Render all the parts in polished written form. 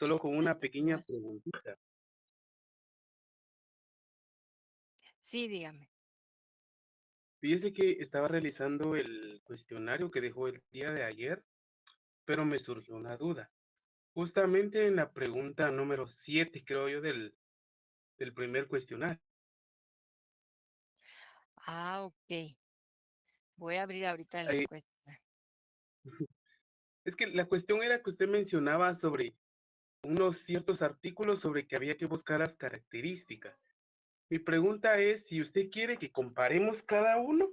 solo con una Está pequeña igual. preguntita. Sí, dígame. Fíjese que estaba realizando el cuestionario que dejó el día de ayer, pero me surgió una duda. Justamente en la pregunta número 7, creo yo, del primer cuestionario. Ah, okey. Voy a abrir ahorita el Eh, cuestionario. es que la cuestión era que usted mencionaba sobre unos ciertos artículos sobre que había que buscar las características. Mi pregunta es si usted quiere que comparemos cada uno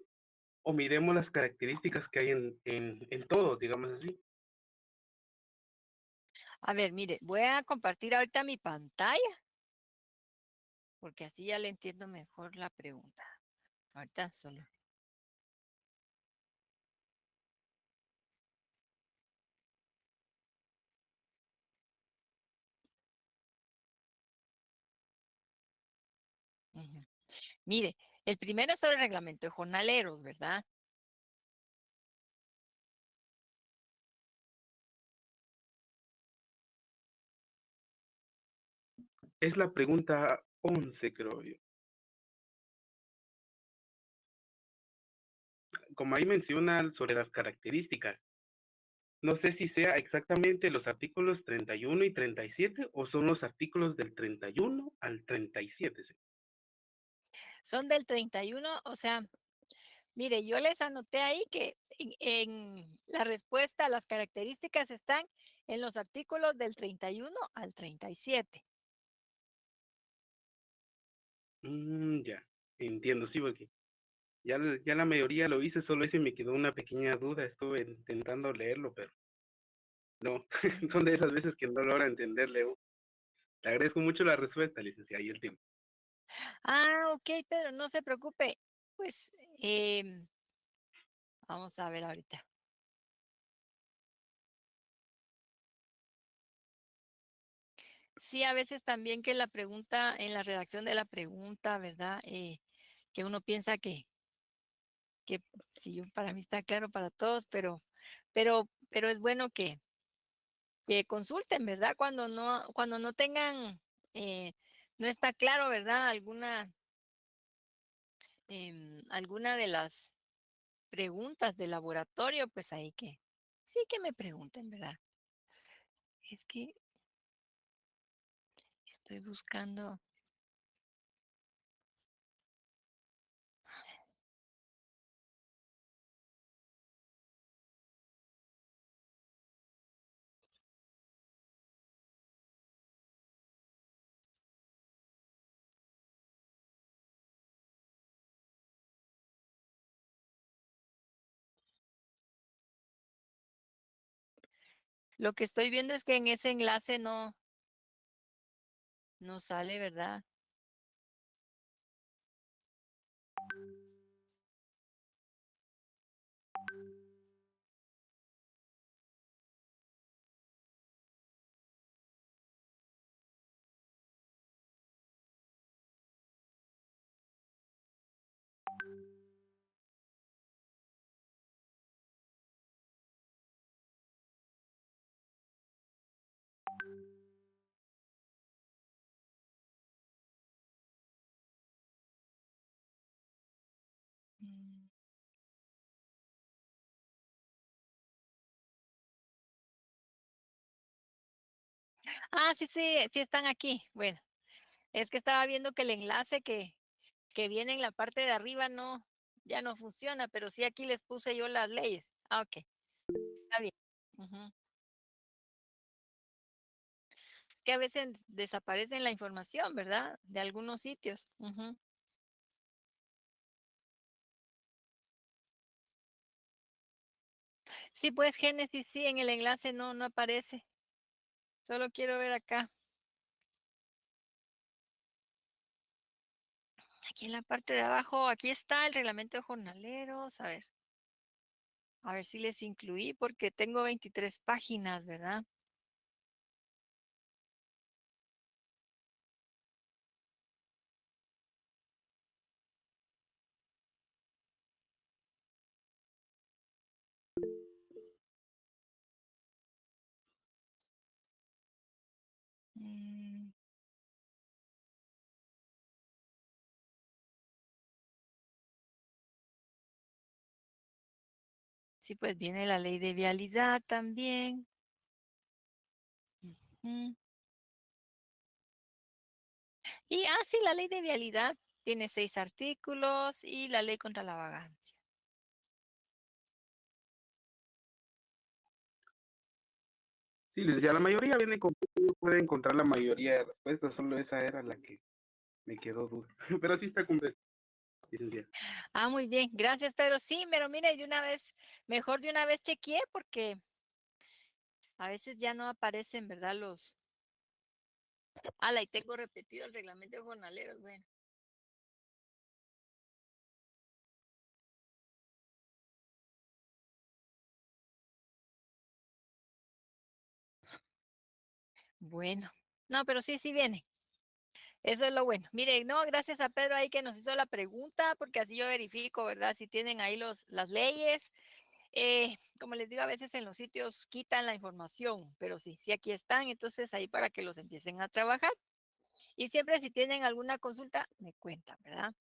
o miremos las características que hay en todos, digamos así. A ver, mire, voy a compartir ahorita mi pantalla, porque así ya le entiendo mejor la pregunta. Ahorita solo. Ujú. Mire, el primero es sobre el reglamento de jornaleros, ¿verdad? Es la pregunta 11, creo yo. Como ahí menciona sobre las características, no sé si sea exactamente los artículos 31 y 37 o son los artículos del 31 al 37. Sí. Son del 31, o sea, mire, yo les anoté ahí que en la respuesta a las características están en los artículos del 31 al 37. Ya, entiendo, sí, porque ya la mayoría lo hice, solo ese me quedó una pequeña duda, estuve intentando leerlo, pero no, son de esas veces que no logra entenderle. Le agradezco mucho la respuesta, licenciada, y el tiempo. Ah, okey, Pedro, no se preocupe. Pues, vamos a ver ahorita. Sí, a veces también que la pregunta en la redacción de la pregunta, ¿verdad? Que uno piensa que sí, para mí está claro para todos, pero es bueno que consulten, ¿verdad? Cuando no tengan, no está claro, ¿verdad? Alguna de las preguntas del laboratorio, pues ahí que sí que me pregunten, ¿verdad? Es que estoy buscando lo que estoy viendo es que en ese enlace no sale, ¿verdad? Mm. Ah, sí, sí, sí están aquí. Bueno, es que estaba viendo que el enlace que viene en la parte de arriba ya no funciona, pero sí aquí les puse yo las leyes. Ah, okey, está bien. Ujú. Es que a veces desaparece la información, ¿verdad? De algunos sitios. Ujú. Sí, pues Génesis, sí, en el enlace no aparece. Solo quiero ver acá, aquí en la parte de abajo, aquí está el reglamento de jornaleros. A ver si les incluí, porque tengo 23 páginas, ¿verdad? Sí, pues viene la ley de vialidad también. Ujú. Y, sí, la ley de vialidad tiene 6 artículos y la ley contra la vagancia. Sí, licenciada, la mayoría viene con uno puede encontrar la mayoría de respuestas, solo esa era la que me quedó duda. Pero sí está completa, licenciada. Muy bien, gracias, Pedro. Sí, pero mire, de una vez, mejor de una vez chequeé porque a veces ya no aparecen, ¿verdad? Y tengo repetido el reglamento de jornaleros. Bueno, bueno. No, pero sí, sí viene. Eso es lo bueno. Mire, no, gracias a Pedro ahí que nos hizo la pregunta, porque así yo verifico, ¿verdad? Si tienen ahí las leyes. Como les digo, a veces en los sitios quitan la información, pero sí, sí aquí están, entonces ahí para que los empiecen a trabajar. Y siempre si tienen alguna consulta, me cuentan, ¿verdad?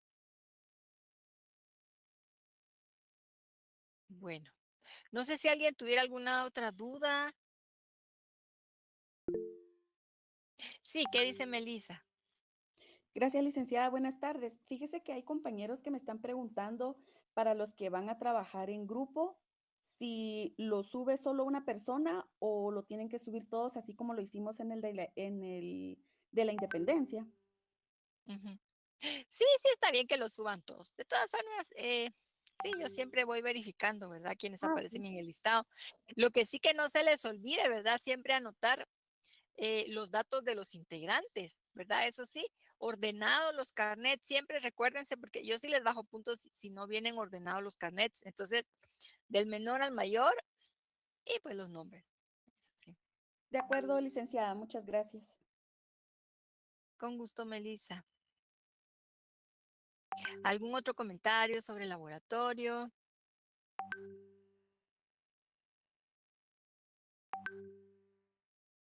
Bueno, no sé si alguien tuviera alguna otra duda. Sí, ¿qué dice Melissa? Gracias, licenciada. Buenas tardes. Fíjese que hay compañeros que me están preguntando para los que van a trabajar en grupo, si lo sube solo una persona o lo tienen que subir todos, así como lo hicimos en el de la independencia. Ujú. Sí, sí, está bien que lo suban todos. De todas formas, sí, yo siempre voy verificando, ¿verdad? Quienes Sí. aparecen en el listado. Lo que sí que no se les olvide, ¿verdad? Siempre anotar los datos de los integrantes, ¿verdad? Eso sí, ordenados los carnets, siempre recuérdense, porque yo sí les bajo puntos si no vienen ordenados los carnets. Entonces, del menor al mayor y pues los nombres. Eso sí. De acuerdo, licenciada. Muchas gracias. Con gusto, Melissa. ¿Algún otro comentario sobre el laboratorio?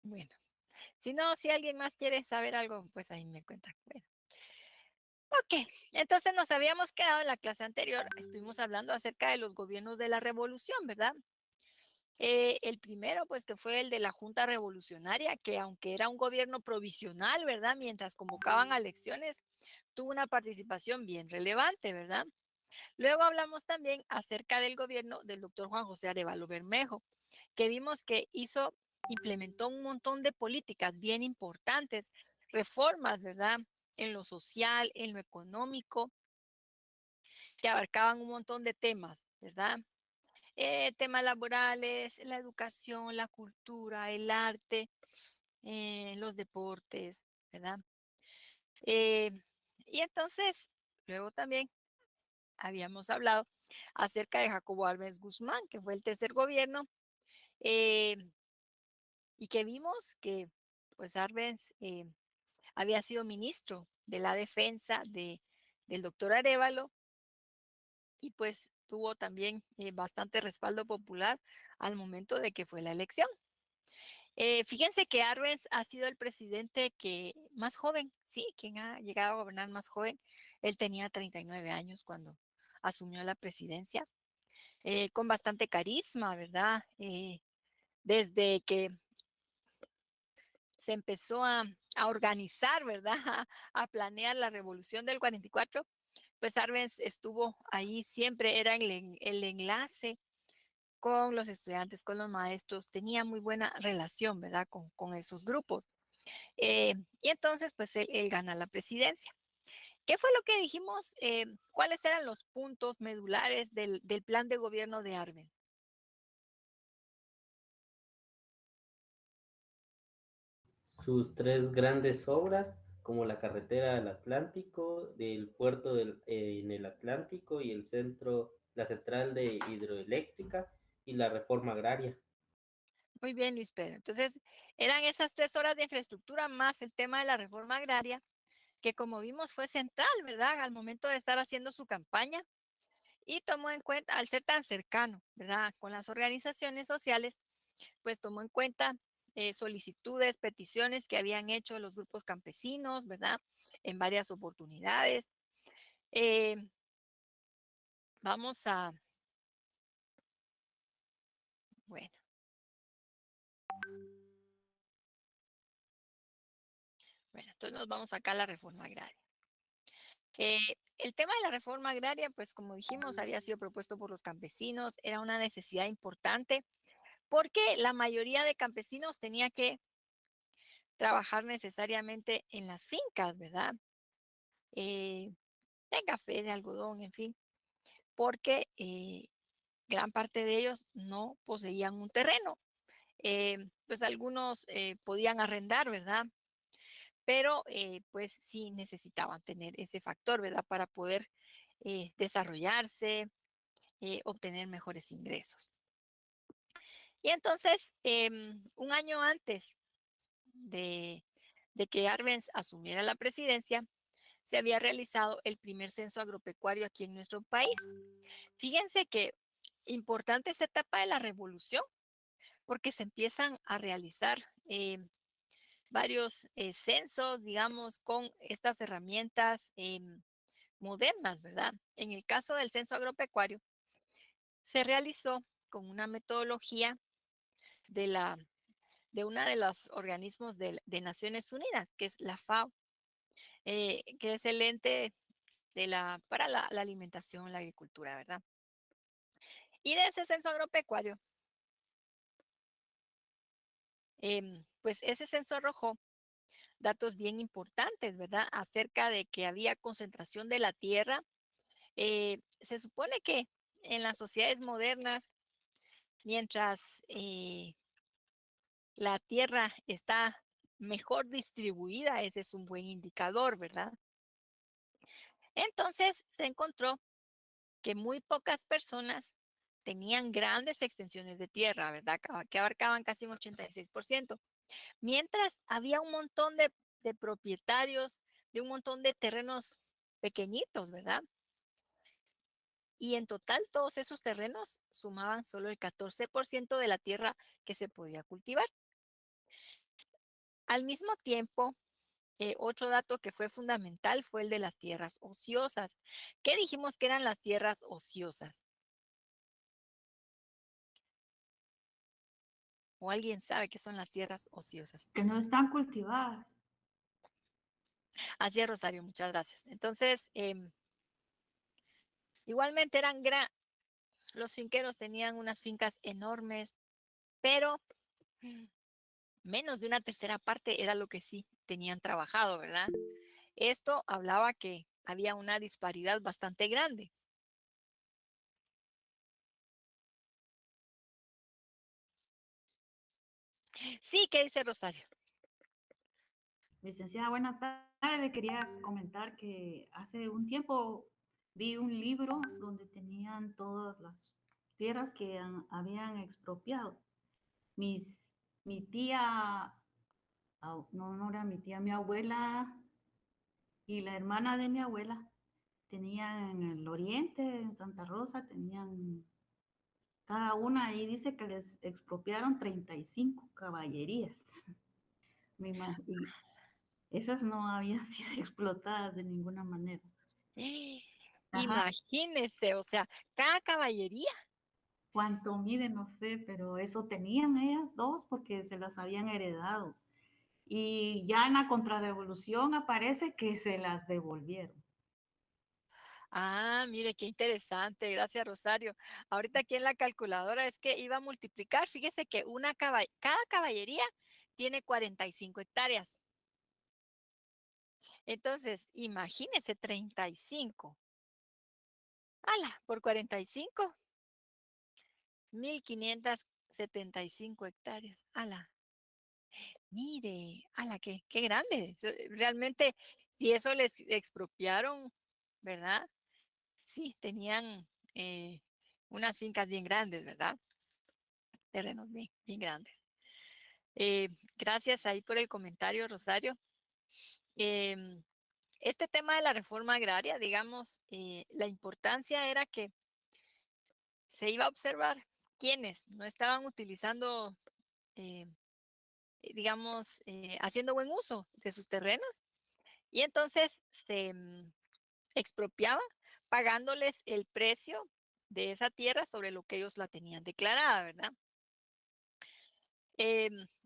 Bueno, si no, si alguien más quiere saber algo, pues ahí me cuenta. Bueno. Ok, entonces nos habíamos quedado en la clase anterior, estuvimos hablando acerca de los gobiernos de la revolución, ¿verdad? El primero, pues que fue el de la Junta Revolucionaria, que aunque era un gobierno provisional, ¿verdad? Mientras convocaban a elecciones, tuvo una participación bien relevante, ¿verdad? Luego hablamos también acerca del gobierno del doctor Juan José Arevalo Bermejo, que vimos que implementó un montón de políticas bien importantes, reformas, ¿verdad? En lo social, en lo económico, que abarcaban un montón de temas, ¿verdad? Temas laborales, la educación, la cultura, el arte, los deportes, ¿verdad? Eh, y entonces, luego también habíamos hablado acerca de Jacobo Arbenz Guzmán, que fue el tercer gobierno, eh, y que vimos que pues Arbenz había sido ministro de la defensa del doctor Arevalo y pues tuvo también bastante respaldo popular al momento de que fue la elección. Fíjense que Arbenz ha sido el presidente que más joven, sí, quien ha llegado a gobernar más joven. Él tenía 39 años cuando asumió la presidencia, con bastante carisma, ¿verdad? Desde que se empezó a organizar, ¿verdad? A planear la revolución del 44, pues Arbenz estuvo ahí siempre, era el enlace con los estudiantes, con los maestros, tenía muy buena relación, ¿verdad? Con esos grupos. Y entonces, pues él gana la presidencia. ¿Qué fue lo que dijimos? ¿Cuáles eran los puntos medulares del plan de gobierno de Arbenz? Sus tres grandes obras, como la carretera del Atlántico, del puerto en el Atlántico y el centro, la central de hidroeléctrica y la reforma agraria. Muy bien, Luis Pedro. Entonces, eran esas 3 horas de infraestructura más el tema de la reforma agraria, que como vimos fue central, ¿verdad? Al momento de estar haciendo su campaña y tomó en cuenta, al ser tan cercano, ¿verdad? Con las organizaciones sociales, pues tomó en cuenta solicitudes, peticiones que habían hecho los grupos campesinos, ¿verdad? En varias oportunidades. Eh, vamos Bueno. Bueno, entonces nos vamos acá a la reforma agraria. El tema de la reforma agraria, pues como dijimos, había sido propuesto por los campesinos, era una necesidad importante porque la mayoría de campesinos tenía que trabajar necesariamente en las fincas, ¿verdad? De café, de algodón, en fin, porque gran parte de ellos no poseían un terreno. Pues algunos podían arrendar, ¿verdad? Pero pues sí necesitaban tener ese factor, ¿verdad? Para poder desarrollarse, obtener mejores ingresos. Y entonces, un año antes de, de que Arbenz asumiera la presidencia, se había realizado el primer censo agropecuario aquí en nuestro país. Fíjense que importante esta etapa de la revolución, porque se empiezan a realizar varios censos, digamos, con estas herramientas modernas, ¿verdad? En el caso del censo agropecuario, se realizó con una metodología de, de uno de los organismos de Naciones Unidas, que es la FAO, que es el ente para la alimentación, la agricultura, ¿verdad? Y de ese censo agropecuario, pues ese censo arrojó datos bien importantes, ¿verdad? Acerca de que había concentración de la tierra. Se supone que en las sociedades modernas, mientras la tierra está mejor distribuida, ese es un buen indicador, ¿verdad? Entonces se encontró que muy pocas personas tenían grandes extensiones de tierra, ¿verdad? Que abarcaban casi un 86%, mientras había un montón de propietarios de un montón de terrenos pequeñitos, ¿verdad? Y en total todos esos terrenos sumaban solo el 14% de la tierra que se podía cultivar. Al mismo tiempo, otro dato que fue fundamental fue el de las tierras ociosas. ¿Qué dijimos que eran las tierras ociosas? ¿O alguien sabe qué son las tierras ociosas? Que no están cultivadas. Así es, Rosario, muchas gracias. Entonces, igualmente los finqueros tenían unas fincas enormes, pero menos de una tercera parte era lo que sí tenían trabajado, ¿verdad? Esto hablaba que había una disparidad bastante grande. Sí, ¿qué dice Rosario? Licenciada, buenas tardes. Le quería comentar que hace un tiempo vi un libro donde tenían todas las tierras que habían expropiado. Mi tía, no era mi tía, mi abuela y la hermana de mi abuela tenían en el oriente, en Santa Rosa, tenían cada una, ahí dice que les expropiaron 35 caballerías. Me imagino. Esas no habían sido explotadas de ninguna manera. Ajá. Imagínese, o sea, cada caballería. Cuánto mide, no sé, pero eso tenían ellas dos porque se las habían heredado. Y ya en la contrarrevolución aparece que se las devolvieron. Ah, mire, qué interesante. Gracias, Rosario. Ahorita aquí en la calculadora es que iba a multiplicar. Fíjese que cada caballería tiene 45 hectáreas. Entonces, imagínese 35. ¡Hala! Por 45, 1575 hectáreas. ¡Hala! Mire, ¡hala! Qué grande. Realmente, si eso les expropiaron, ¿verdad? Sí, tenían unas fincas bien grandes, ¿verdad? Terrenos bien grandes. Gracias ahí por el comentario, Rosario. Em, este tema de la reforma agraria, digamos, la importancia era que se iba a observar quienes no estaban utilizando, eh, digamos, haciendo buen uso de sus terrenos y entonces se expropiaba pagándoles el precio de esa tierra sobre lo que ellos la tenían declarada, ¿verdad?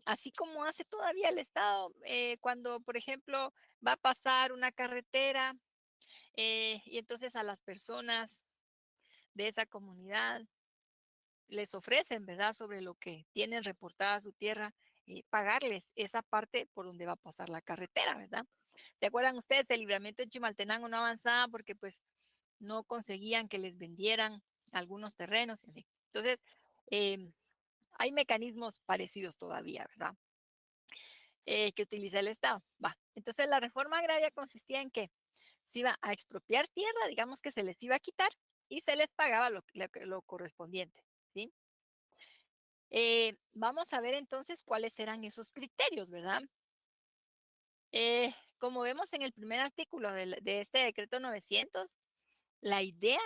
así como hace todavía el Estado, cuando, por ejemplo, va a pasar una carretera y entonces a las personas de esa comunidad les ofrecen, ¿verdad? Sobre lo que tienen reportada su tierra, pagarles esa parte por donde va a pasar la carretera, ¿verdad? ¿Se acuerdan ustedes? El libramiento en Chimaltenango no avanzaba porque pues no conseguían que les vendieran algunos terrenos, en fin. Entonces, em, hay mecanismos parecidos todavía, ¿verdad? Que utiliza el Estado. Va. Entonces, la reforma agraria consistía en que se iba a expropiar tierra, digamos que se les iba a quitar y se les pagaba lo correspondiente, ¿sí? Vamos a ver entonces cuáles eran esos criterios, ¿verdad? Como vemos en el primer artículo de este decreto 900, la idea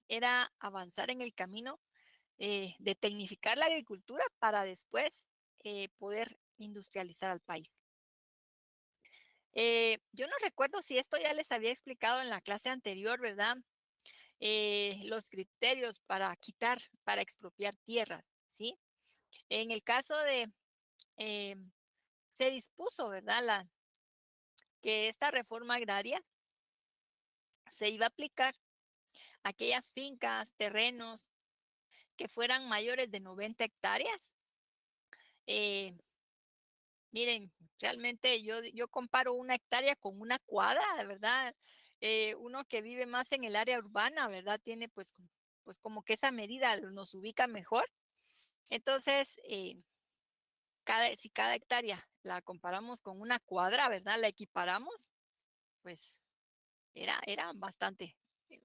era avanzar en el camino de tecnificar la agricultura para después poder industrializar al país. Yo no recuerdo si esto ya les había explicado en la clase anterior, ¿verdad? Los criterios para quitar, para expropiar tierras, ¿sí? En el caso de, eh, se dispuso, ¿verdad? Que esta reforma agraria se iba a aplicar a aquellas fincas, terrenos que fueran mayores de 90 hectáreas. Eh, Miren, realmente yo comparo una hectárea con una cuadra, de verdad. Uno que vive más en el área urbana, ¿verdad? Tiene pues como que esa medida nos ubica mejor. Entonces, si cada hectárea la comparamos con una cuadra, ¿verdad? La equiparamos, pues eran bastante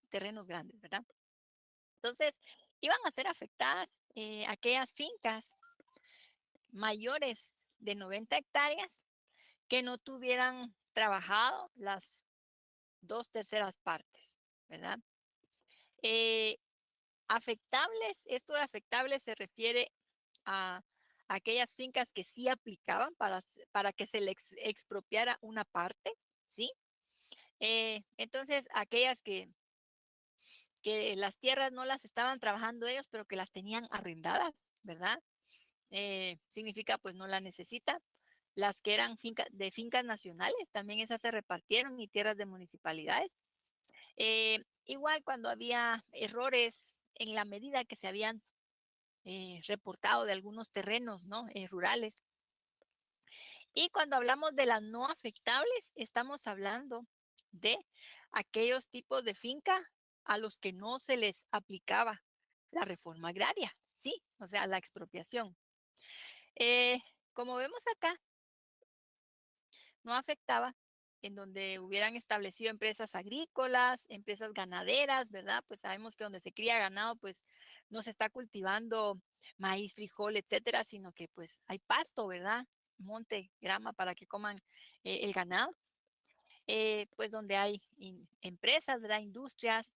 terrenos grandes, ¿verdad? Entonces, iban a ser afectadas aquellas fincas mayores de 90 hectáreas que no tuvieran trabajado las 2/3 partes, ¿verdad? Eh, Afectables, esto de afectables se refiere a aquellas fincas que sí aplicaban para que se les expropiara una parte, ¿sí? Entonces, aquellas que las tierras no las estaban trabajando ellos, pero que las tenían arrendadas, ¿verdad? Significa pues no la necesitan. Las que eran de fincas nacionales, también esas se repartieron y tierras de municipalidades. Igual cuando había errores en la medida que se habían reportado de algunos terrenos, ¿no? Rurales. Y cuando hablamos de las no afectables, estamos hablando de aquellos tipos de finca a los que no se les aplicaba la reforma agraria, ¿sí? O sea, la expropiación. Eh, Como vemos acá, no afectaba en donde hubieran establecido empresas agrícolas, empresas ganaderas, ¿verdad? Pues sabemos que donde se cría ganado, pues no se está cultivando maíz, frijol, etcétera, sino que pues hay pasto, ¿verdad? Monte, grama para que coman el ganado. Pues donde hay empresas, ¿verdad? Industrias,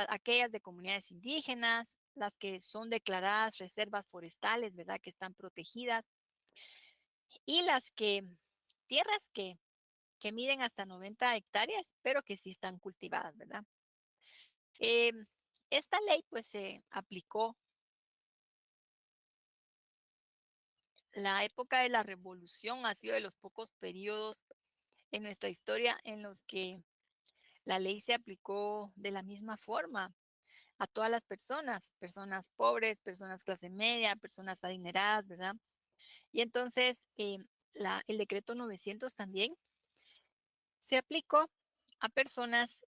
aquellas de comunidades indígenas, las que son declaradas reservas forestales, ¿verdad? Que están protegidas y tierras que miden hasta 90 hectáreas, pero que sí están cultivadas, ¿verdad? Esta ley pues se aplicó la época de la revolución, ha sido de los pocos periodos en nuestra historia en los que la ley se aplicó de la misma forma a todas las personas, personas pobres, personas clase media, personas adineradas, ¿verdad? Y entonces el decreto 900 también se aplicó a personas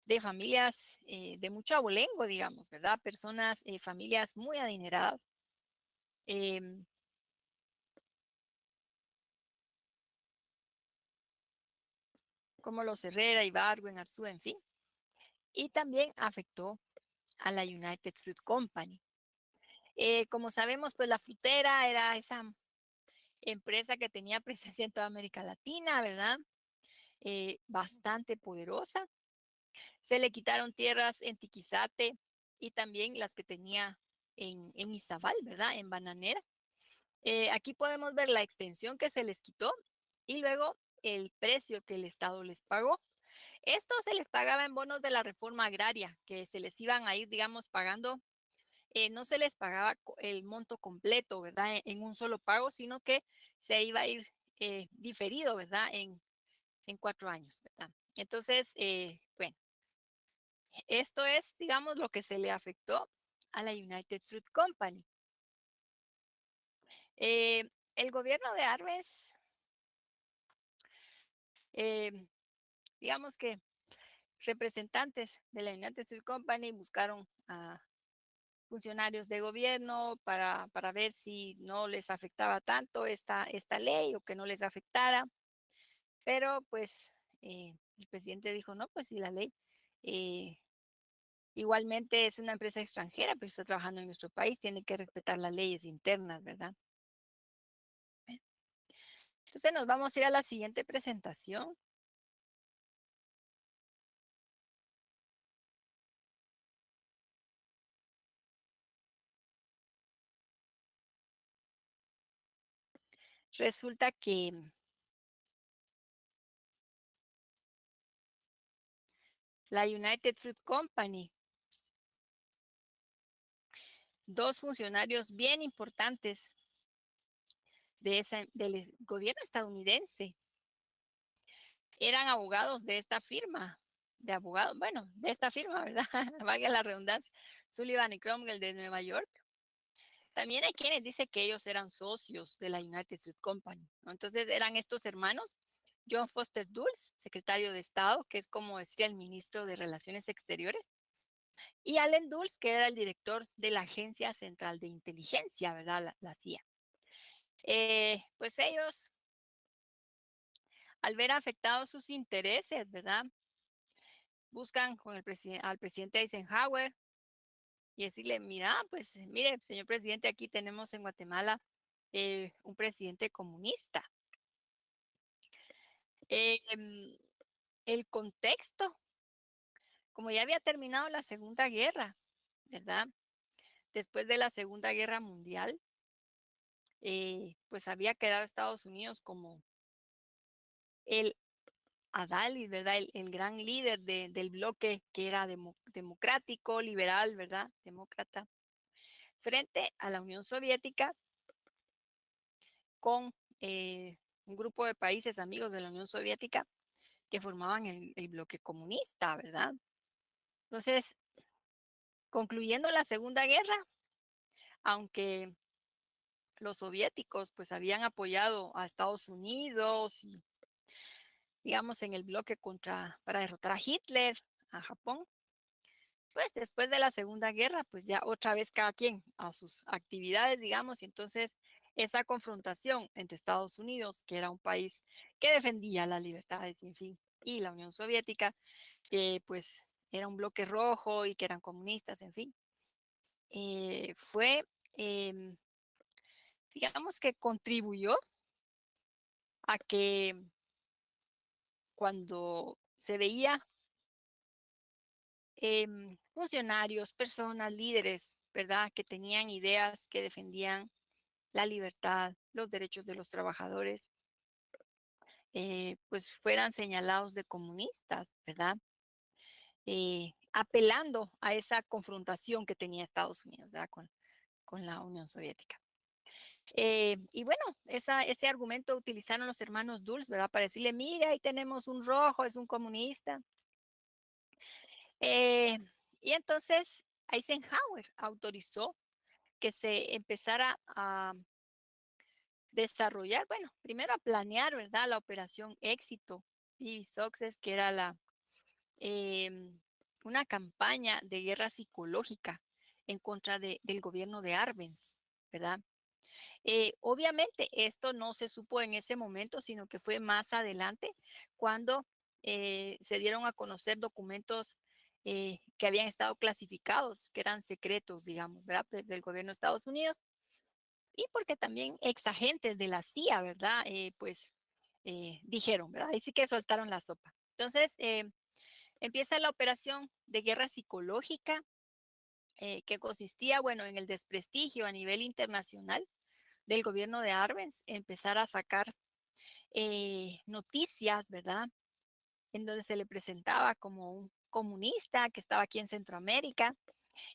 de familias de mucho abolengo, digamos, ¿verdad? Personas, familias muy adineradas. em, Como los Herrera, Ibargüen, Arzú, en fin. Y también afectó a la United Fruit Company. Como sabemos, pues la frutera era esa empresa que tenía presencia en toda América Latina, ¿verdad? Bastante poderosa. Se le quitaron tierras en Tiquizate y también las que tenía en Izabal, ¿verdad? En Bananera. Aquí podemos ver la extensión que se les quitó y luego el precio que el Estado les pagó. Esto se les pagaba en bonos de la reforma agraria, que se les iban a ir, digamos, pagando no se les pagaba el monto completo, ¿verdad? En un solo pago, sino que se iba a ir diferido, ¿verdad? En 4 años, ¿verdad? Entonces, bueno, esto es, digamos, lo que se le afectó a la United Fruit Company. El gobierno de Arbenz, digamos que representantes de la United Fruit Company buscaron a funcionarios de gobierno para ver si no les afectaba tanto esta ley o que no les afectara. Pero pues el presidente dijo, no, pues si la ley igualmente es una empresa extranjera, pues está trabajando en nuestro país, tiene que respetar las leyes internas, ¿verdad? Entonces nos vamos a ir a la siguiente presentación. Resulta que la United Fruit Company, dos funcionarios bien importantes del gobierno estadounidense, eran abogados de esta firma, de abogados, bueno, de esta firma, ¿verdad? Valga la redundancia, Sullivan y Cromwell de Nueva York. También hay quienes dicen que ellos eran socios de la United Fruit Company, ¿no? Entonces eran estos hermanos, John Foster Dulles, secretario de Estado, que es como decía el ministro de Relaciones Exteriores, y Allen Dulles, que era el director de la Agencia Central de Inteligencia, ¿verdad? La CIA. Pues ellos, al ver afectados sus intereses, ¿verdad? Buscan con al presidente Eisenhower y decirle, mira, pues mire, señor presidente, aquí tenemos en Guatemala un presidente comunista. El contexto, como ya había terminado la Segunda Guerra, ¿verdad? Después de la Segunda Guerra Mundial, pues había quedado Estados Unidos como el Adalid, ¿verdad? El gran líder del bloque que era democrático, liberal, ¿verdad? Demócrata, frente a la Unión Soviética con un grupo de países amigos de la Unión Soviética que formaban el bloque comunista, ¿verdad? Entonces, concluyendo la Segunda Guerra, aunque los soviéticos pues habían apoyado a Estados Unidos y digamos en el bloque para derrotar a Hitler, a Japón, pues después de la Segunda Guerra pues ya otra vez cada quien a sus actividades, digamos, y entonces esa confrontación entre Estados Unidos, que era un país que defendía las libertades, en fin, y la Unión Soviética, que pues era un bloque rojo y que eran comunistas, en fin, fue, digamos que contribuyó a que cuando se veía funcionarios, personas, líderes, ¿verdad? Que tenían ideas que defendían la libertad, los derechos de los trabajadores, pues fueran señalados de comunistas, ¿verdad? Apelando a esa confrontación que tenía Estados Unidos, ¿verdad? Con la Unión Soviética. Y bueno, ese argumento utilizaron los hermanos Dulles, ¿verdad? Para decirle, mira, ahí tenemos un rojo, es un comunista. Y entonces Eisenhower autorizó que se empezara a desarrollar, bueno, primero a planear, ¿verdad? La operación Éxito, Vivid Success, que era una campaña de guerra psicológica en contra del gobierno de Arbenz, ¿verdad? Obviamente esto no se supo en ese momento, sino que fue más adelante cuando se dieron a conocer documentos que habían estado clasificados, que eran secretos, digamos, ¿verdad? Del gobierno de Estados Unidos y porque también exagentes de la CIA, ¿verdad? Pues dijeron, ¿verdad? Ahí sí que soltaron la sopa. Entonces, empieza la operación de guerra psicológica que consistía, bueno, en el desprestigio a nivel internacional del gobierno de Arbenz, empezar a sacar noticias, ¿verdad? En donde se le presentaba como un comunista que estaba aquí en Centroamérica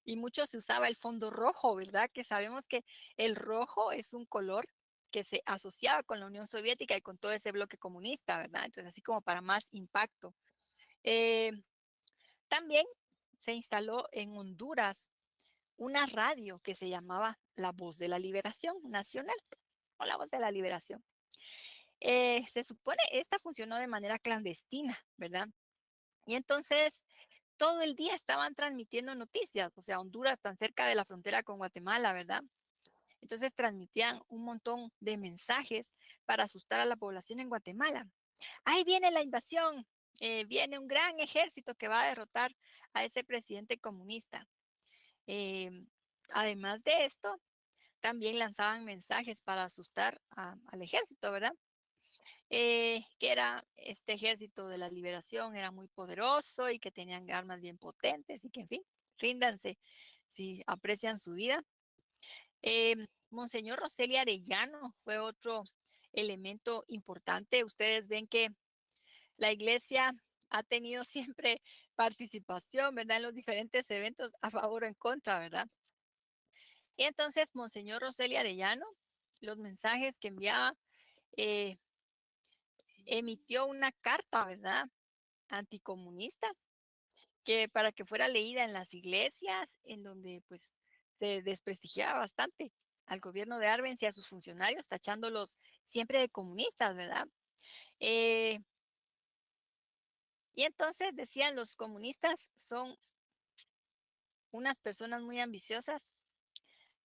y mucho se usaba el fondo rojo, ¿verdad? Que sabemos que el rojo es un color que se asociaba con la Unión Soviética y con todo ese bloque comunista, ¿verdad? Entonces, así como para más impacto. Eh, También se instaló en Honduras una radio que se llamaba La Voz de la Liberación Nacional o La Voz de la Liberación. Se supone esta funcionó de manera clandestina, ¿verdad? Y entonces todo el día estaban transmitiendo noticias, o sea, Honduras tan cerca de la frontera con Guatemala, ¿verdad? Entonces transmitían un montón de mensajes para asustar a la población en Guatemala. Ahí viene la invasión, viene un gran ejército que va a derrotar a ese presidente comunista. Eh, Además de esto, también lanzaban mensajes para asustar al ejército, ¿verdad? Que era este ejército de la liberación, era muy poderoso y que tenían armas bien potentes y que, en fin, ríndanse si aprecian su vida. Monseñor Roseli Arellano fue otro elemento importante. Ustedes ven que la iglesia ha tenido siempre participación, ¿verdad? En los diferentes eventos a favor o en contra, ¿verdad? Y entonces, Monseñor Roseli Arellano, los mensajes que enviaba, eh, emitió una carta, ¿verdad? Anticomunista, que para que fuera leída en las iglesias, en donde pues se desprestigiaba bastante al gobierno de Arbenz y a sus funcionarios, tachándolos siempre de comunistas, ¿verdad? Eh, y entonces decían, los comunistas son unas personas muy ambiciosas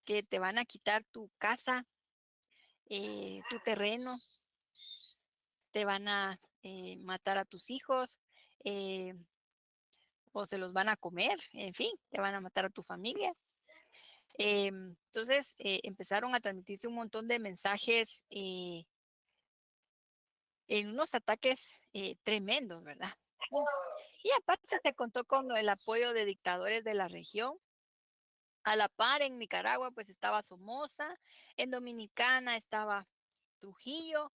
que te van a quitar tu casa, tu terreno, te van a matar a tus hijos, eh, o se los van a comer, en fin, te van a matar a tu familia. Entonces empezaron a transmitirse un montón de mensajes en unos ataques tremendos, ¿verdad? Y aparte se contó con el apoyo de dictadores de la región. A la par en Nicaragua pues estaba Somoza, en Dominicana estaba Trujillo,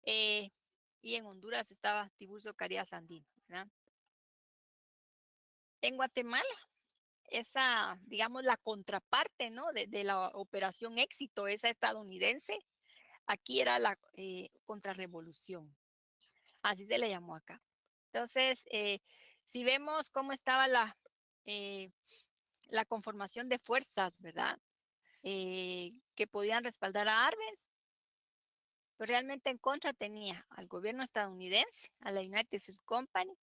eh, y en Honduras estaba Tiburcio Carías Andino, ¿verdad? En Guatemala, esa, digamos, la contraparte, ¿no? De la Operación Éxito, esa estadounidense, aquí era la contrarrevolución, así se le llamó acá. Entonces, si vemos cómo estaba eh, la conformación de fuerzas, ¿verdad? Que podían respaldar a Arbenz, pues realmente en contra tenía al gobierno estadounidense, a la United Fruit Company,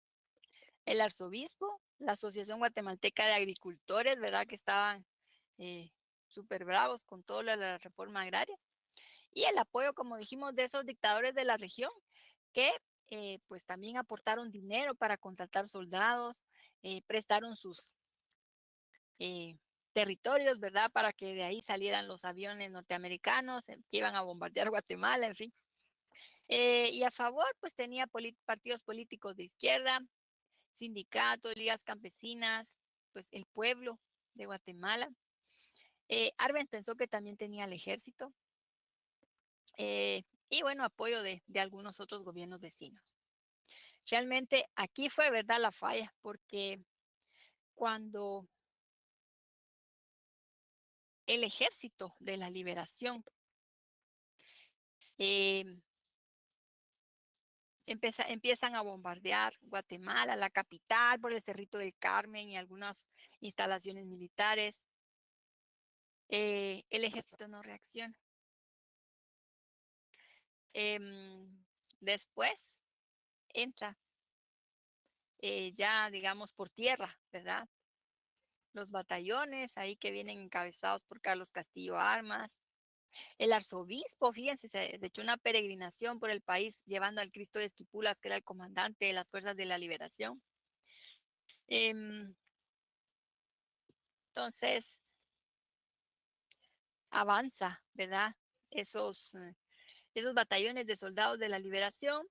el arzobispo, la Asociación Guatemalteca de Agricultores, ¿verdad? Que estaban súper bravos con toda la reforma agraria. Y el apoyo, como dijimos, de esos dictadores de la región que pues también aportaron dinero para contratar soldados, prestaron sus territorios, ¿verdad? Para que de ahí salieran los aviones norteamericanos que iban a bombardear Guatemala, en fin. Y a favor, pues tenía partidos políticos de izquierda, sindicatos, ligas campesinas, pues el pueblo de Guatemala. Arbenz pensó que también tenía el ejército, y bueno, apoyo de algunos otros gobiernos vecinos. Realmente aquí fue verdad la falla, porque cuando el ejército de la liberación eh, empiezan a bombardear Guatemala, la capital, por el Cerrito del Carmen y algunas instalaciones militares, el ejército no reacciona. Después entra ya, digamos, por tierra, ¿verdad? Los batallones ahí que vienen encabezados por Carlos Castillo Armas. El arzobispo, fíjense, se echó una peregrinación por el país llevando al Cristo de Esquipulas, que era el comandante de las fuerzas de la liberación. Entonces, avanza, ¿verdad? Esos batallones de soldados de la liberación,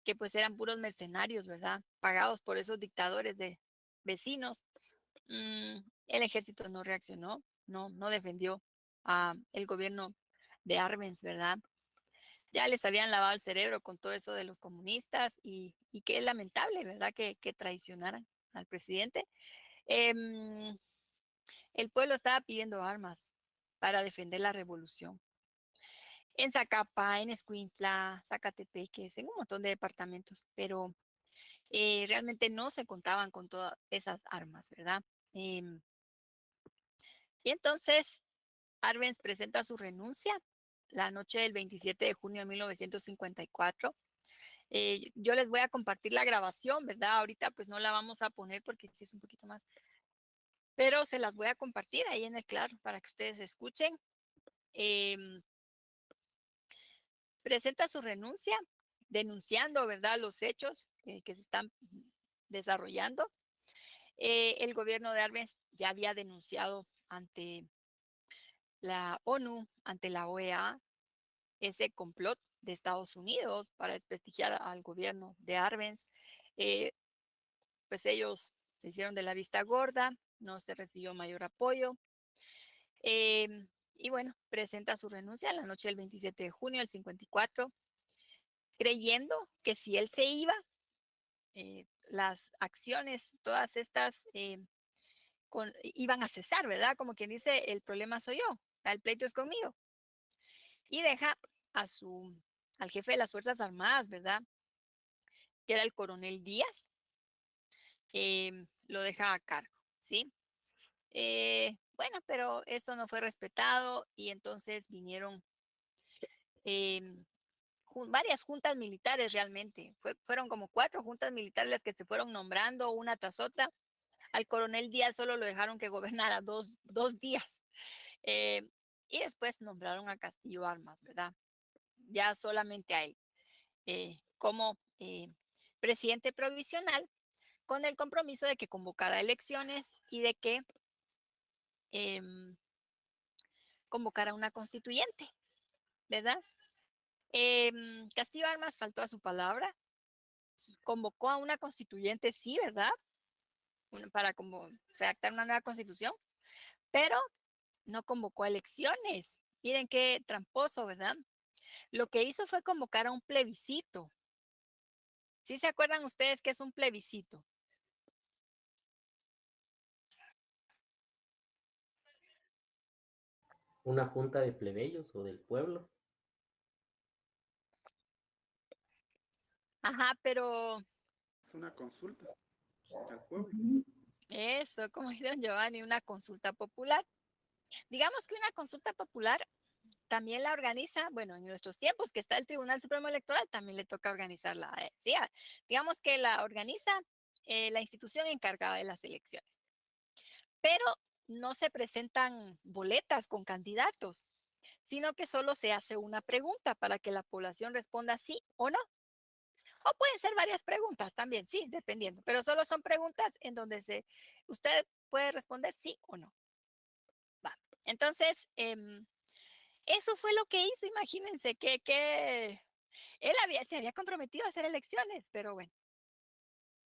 que pues eran puros mercenarios, ¿verdad? Pagados por esos dictadores de vecinos. El ejército no reaccionó, no defendió a el gobierno de Arbenz, ¿verdad? Ya les habían lavado el cerebro con todo eso de los comunistas y que es lamentable, ¿verdad? Que traicionaran al presidente. Em, el pueblo estaba pidiendo armas para defender la revolución. En Zacapa, en Escuintla, Zacatepeques, en un montón de departamentos, pero realmente no se contaban con todas esas armas, ¿verdad? Y entonces Arbenz presenta su renuncia la noche del 27 de junio de 1954. Yo les voy a compartir la grabación, ¿verdad? Ahorita pues no la vamos a poner porque sí es un poquito más, pero se las voy a compartir ahí en el claro para que ustedes escuchen. Presenta su renuncia denunciando, ¿verdad?, los hechos que se están desarrollando. El gobierno de Arbenz ya había denunciado ante la ONU, ante la OEA, ese complot de Estados Unidos para desprestigiar al gobierno de Arbenz. Pues ellos se hicieron de la vista gorda, no se recibió mayor apoyo. Y bueno, presenta su renuncia la noche del 27 de junio del 54, creyendo que si él se iba, las acciones, todas estas, iban a cesar, ¿verdad? Como quien dice, el problema soy yo, el pleito es conmigo. Y deja a al jefe de las Fuerzas Armadas, ¿verdad?, que era el coronel Díaz, lo deja a cargo, ¿sí? Bueno, pero eso no fue respetado y entonces vinieron varias juntas militares realmente. Fueron como 4 juntas militares las que se fueron nombrando una tras otra. Al coronel Díaz solo lo dejaron que gobernara dos días. Y después nombraron a Castillo Armas, ¿verdad? Ya solamente a él como presidente provisional, con el compromiso de que convocara elecciones y de que convocara una constituyente, ¿verdad? Castillo Armas faltó a su palabra, convocó a una constituyente, sí, ¿verdad? Para redactar una nueva constitución, pero no convocó a elecciones. Miren qué tramposo, ¿verdad? Lo que hizo fue convocar a un plebiscito. ¿Sí se acuerdan ustedes qué es un plebiscito? Una junta de plebeyos o del pueblo. Ajá, pero Es una consulta al pueblo. eso, como dice don Giovanni, una consulta popular. Digamos que una consulta popular también la organiza, bueno, en nuestros tiempos que está el Tribunal Supremo Electoral, también le toca organizarla. ¿Sí? Digamos que la organiza la institución encargada de las elecciones. Pero no se presentan boletas con candidatos, sino que solo se hace una pregunta para que la población responda sí o no. O pueden ser varias preguntas también, sí, dependiendo, pero solo son preguntas en donde usted puede responder sí o no. Va. Entonces, eso fue lo que hizo, imagínense, que él se había comprometido a hacer elecciones, pero bueno.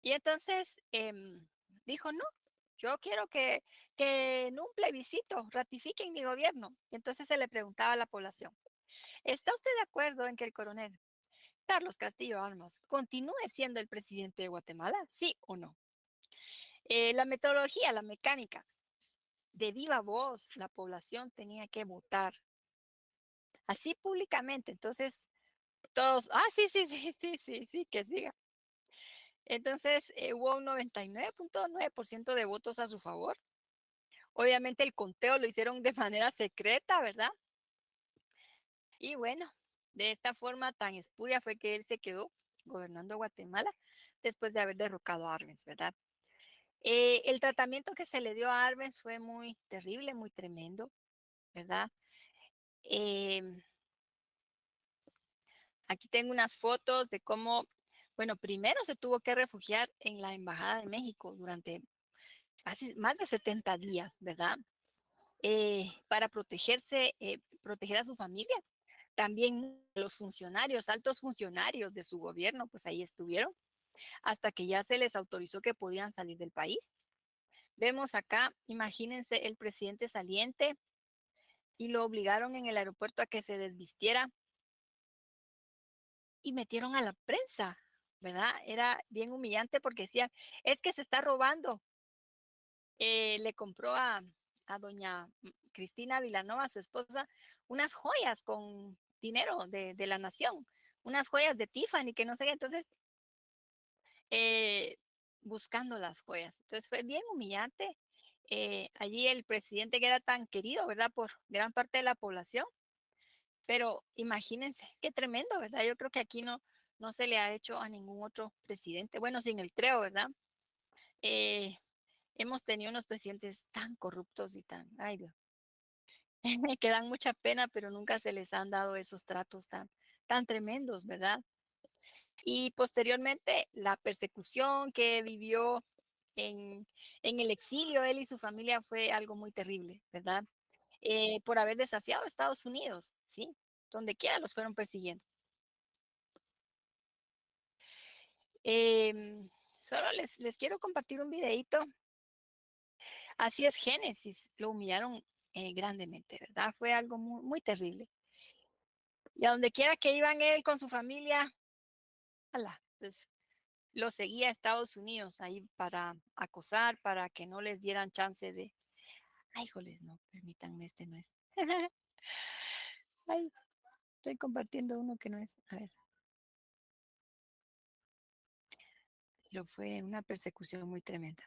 Y entonces dijo, no, yo quiero que en un plebiscito ratifiquen mi gobierno. Y entonces se le preguntaba a la población, ¿está usted de acuerdo en que el coronel Carlos Castillo Armas continúe siendo el presidente de Guatemala? ¿Sí o no? La metodología, la mecánica, de viva voz, la población tenía que votar. Así públicamente. Entonces, todos, sí, sí, sí, sí, sí, sí, que siga. Entonces, hubo un 99.9% de votos a su favor. Obviamente el conteo lo hicieron de manera secreta, ¿verdad? Y bueno, de esta forma tan espuria fue que él se quedó gobernando Guatemala después de haber derrocado a Arbenz, ¿verdad? El tratamiento que se le dio a Arbenz fue muy terrible, muy tremendo, ¿verdad? Aquí tengo unas fotos de cómo, bueno, primero se tuvo que refugiar en la Embajada de México durante casi más de 70 días, ¿verdad? Para protegerse, proteger a su familia. También los funcionarios, altos funcionarios de su gobierno, pues ahí estuvieron, hasta que ya se les autorizó que podían salir del país. Vemos acá, imagínense el presidente saliente y lo obligaron en el aeropuerto a que se desvistiera y metieron a la prensa, ¿verdad? Era bien humillante porque decían, es que se está robando. le compró a doña Cristina Vilanova, su esposa, unas joyas con dinero de la nación, unas joyas de Tiffany, que no sé qué. Entonces, buscando las joyas. Entonces fue bien humillante. Allí el presidente que era tan querido, ¿verdad? Por gran parte de la población. Pero imagínense, qué tremendo, ¿verdad? Yo creo que aquí no se le ha hecho a ningún otro presidente. Bueno, sin el creo, ¿verdad? Hemos tenido unos presidentes tan corruptos y tan, ay Dios, que dan mucha pena, pero nunca se les han dado esos tratos tan tremendos, ¿verdad? Y posteriormente la persecución que vivió en, en el exilio, él y su familia, fue algo muy terrible, ¿verdad? Por haber desafiado a Estados Unidos, ¿sí? Donde quiera los fueron persiguiendo. Em, Solo les quiero compartir un videito. Así es Génesis, lo humillaron grandemente, ¿verdad? Fue algo muy, muy terrible. Y a donde quiera que iban él con su familia, ala, pues lo seguía a Estados Unidos ahí para acosar, para que no les dieran chance de, ay, híjoles, no, permítanme, este no es. Ay, estoy compartiendo uno que no es. A ver. Pero fue una persecución muy tremenda.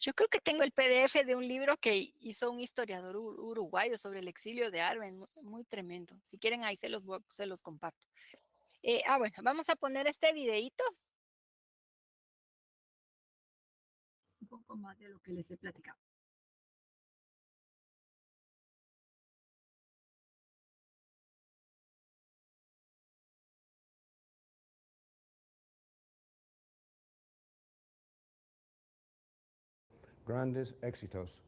Yo creo que tengo el PDF de un libro que hizo un historiador uruguayo sobre el exilio de Arben, muy tremendo. Si quieren, ahí se los comparto. Bueno, vamos a poner este videíto. Un poco más de lo que les he platicado. Grandes éxitos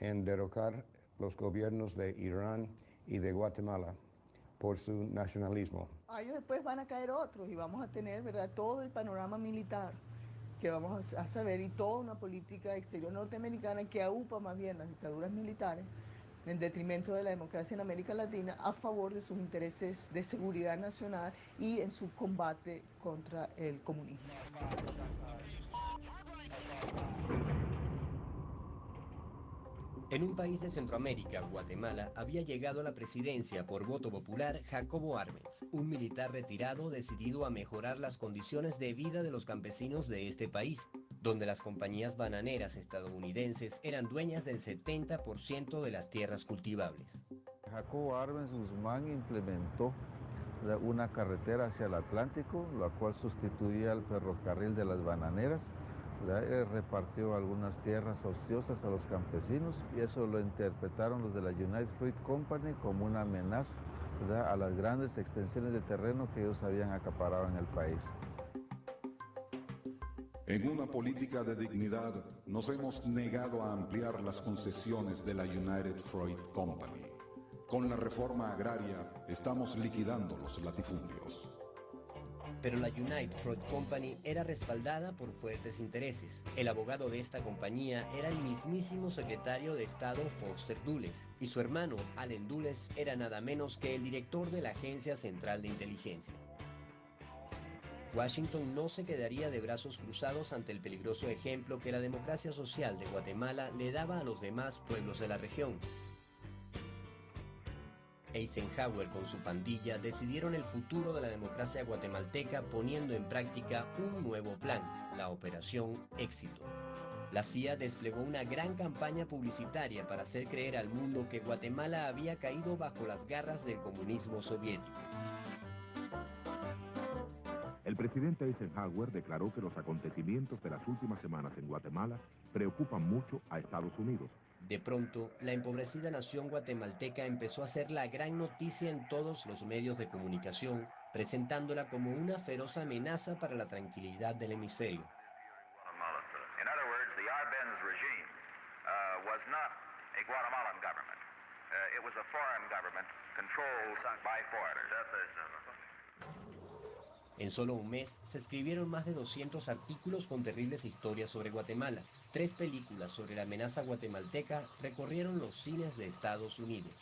en derrocar los gobiernos de Irán y de Guatemala por su nacionalismo. A ellos después van a caer otros y vamos a tener, ¿verdad?, todo el panorama militar que vamos a saber y toda una política exterior norteamericana que aupa más bien las dictaduras militares en detrimento de la democracia en América Latina a favor de sus intereses de seguridad nacional y en su combate contra el comunismo. En un país de Centroamérica, Guatemala, había llegado a la presidencia por voto popular Jacobo Arbenz, un militar retirado decidido a mejorar las condiciones de vida de los campesinos de este país, donde las compañías bananeras estadounidenses eran dueñas del 70% de las tierras cultivables. Jacobo Arbenz Guzmán implementó una carretera hacia el Atlántico, la cual sustituía al ferrocarril de las bananeras. Repartió algunas tierras ociosas a los campesinos y eso lo interpretaron los de la United Fruit Company como una amenaza, ¿verdad?, a las grandes extensiones de terreno que ellos habían acaparado en el país. En una política de dignidad nos hemos negado a ampliar las concesiones de la United Fruit Company. Con la reforma agraria estamos liquidando los latifundios. Pero la United Fruit Company era respaldada por fuertes intereses. El abogado de esta compañía era el mismísimo secretario de Estado Foster Dulles, y su hermano, Allen Dulles, era nada menos que el director de la Agencia Central de Inteligencia. Washington no se quedaría de brazos cruzados ante el peligroso ejemplo que la democracia social de Guatemala le daba a los demás pueblos de la región. Eisenhower con su pandilla decidieron el futuro de la democracia guatemalteca poniendo en práctica un nuevo plan, la Operación Éxito. La CIA desplegó una gran campaña publicitaria para hacer creer al mundo que Guatemala había caído bajo las garras del comunismo soviético. El presidente Eisenhower declaró que los acontecimientos de las últimas semanas en Guatemala preocupan mucho a Estados Unidos. De pronto, la empobrecida nación guatemalteca empezó a ser la gran noticia en todos los medios de comunicación, presentándola como una feroz amenaza para la tranquilidad del hemisferio. In other words, the Arbenz regime was not a Guatemalan government. It was a foreign government controlled by foreigners. En solo un mes, se escribieron más de 200 artículos con terribles historias sobre Guatemala. 3 películas sobre la amenaza guatemalteca recorrieron los cines de Estados Unidos.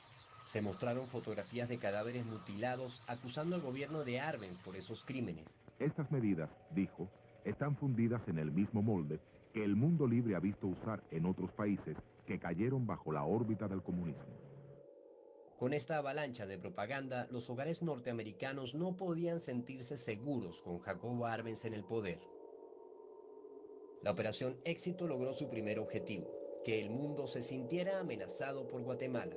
Se mostraron fotografías de cadáveres mutilados acusando al gobierno de Arbenz por esos crímenes. Estas medidas, dijo, están fundidas en el mismo molde que el mundo libre ha visto usar en otros países que cayeron bajo la órbita del comunismo. Con esta avalancha de propaganda, los hogares norteamericanos no podían sentirse seguros con Jacobo Arbenz en el poder. La Operación Éxito logró su primer objetivo, que el mundo se sintiera amenazado por Guatemala.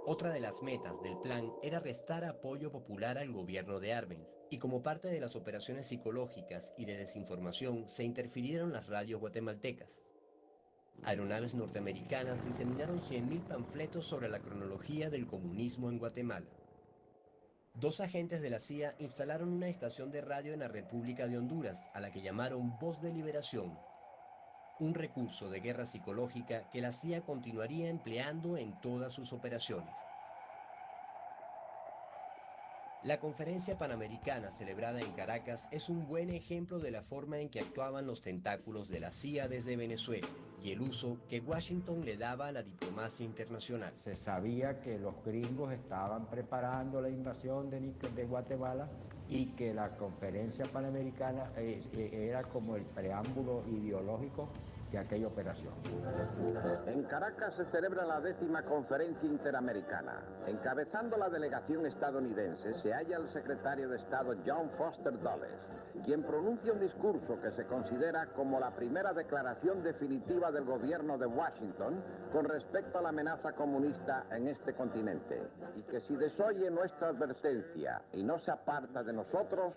Otra de las metas del plan era restar apoyo popular al gobierno de Arbenz, y como parte de las operaciones psicológicas y de desinformación se interfirieron las radios guatemaltecas. Aeronaves norteamericanas diseminaron 100.000 panfletos sobre la cronología del comunismo en Guatemala. 2 agentes de la CIA instalaron una estación de radio en la República de Honduras, a la que llamaron Voz de Liberación, un recurso de guerra psicológica que la CIA continuaría empleando en todas sus operaciones. La Conferencia Panamericana celebrada en Caracas es un buen ejemplo de la forma en que actuaban los tentáculos de la CIA desde Venezuela y el uso que Washington le daba a la diplomacia internacional. Se sabía que los gringos estaban preparando la invasión de Guatemala y que la Conferencia Panamericana era como el preámbulo ideológico de aquella operación. En Caracas se celebra la 10ª Conferencia Interamericana. Encabezando la delegación estadounidense se halla el secretario de Estado John Foster Dulles, quien pronuncia un discurso que se considera como la primera declaración definitiva del gobierno de Washington con respecto a la amenaza comunista en este continente, y que si desoye nuestra advertencia y no se aparta de nosotros,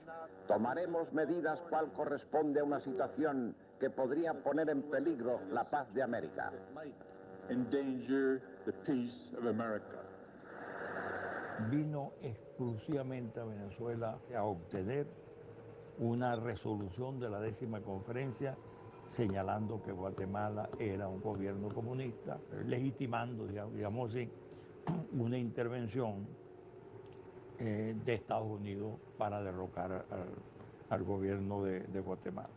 tomaremos medidas cual corresponde a una situación que podría poner en peligro la paz de América. Endanger the peace of America. Vino exclusivamente a Venezuela a obtener una resolución de la 10ª conferencia señalando que Guatemala era un gobierno comunista, legitimando, digamos así, una intervención de Estados Unidos para derrocar al gobierno de Guatemala.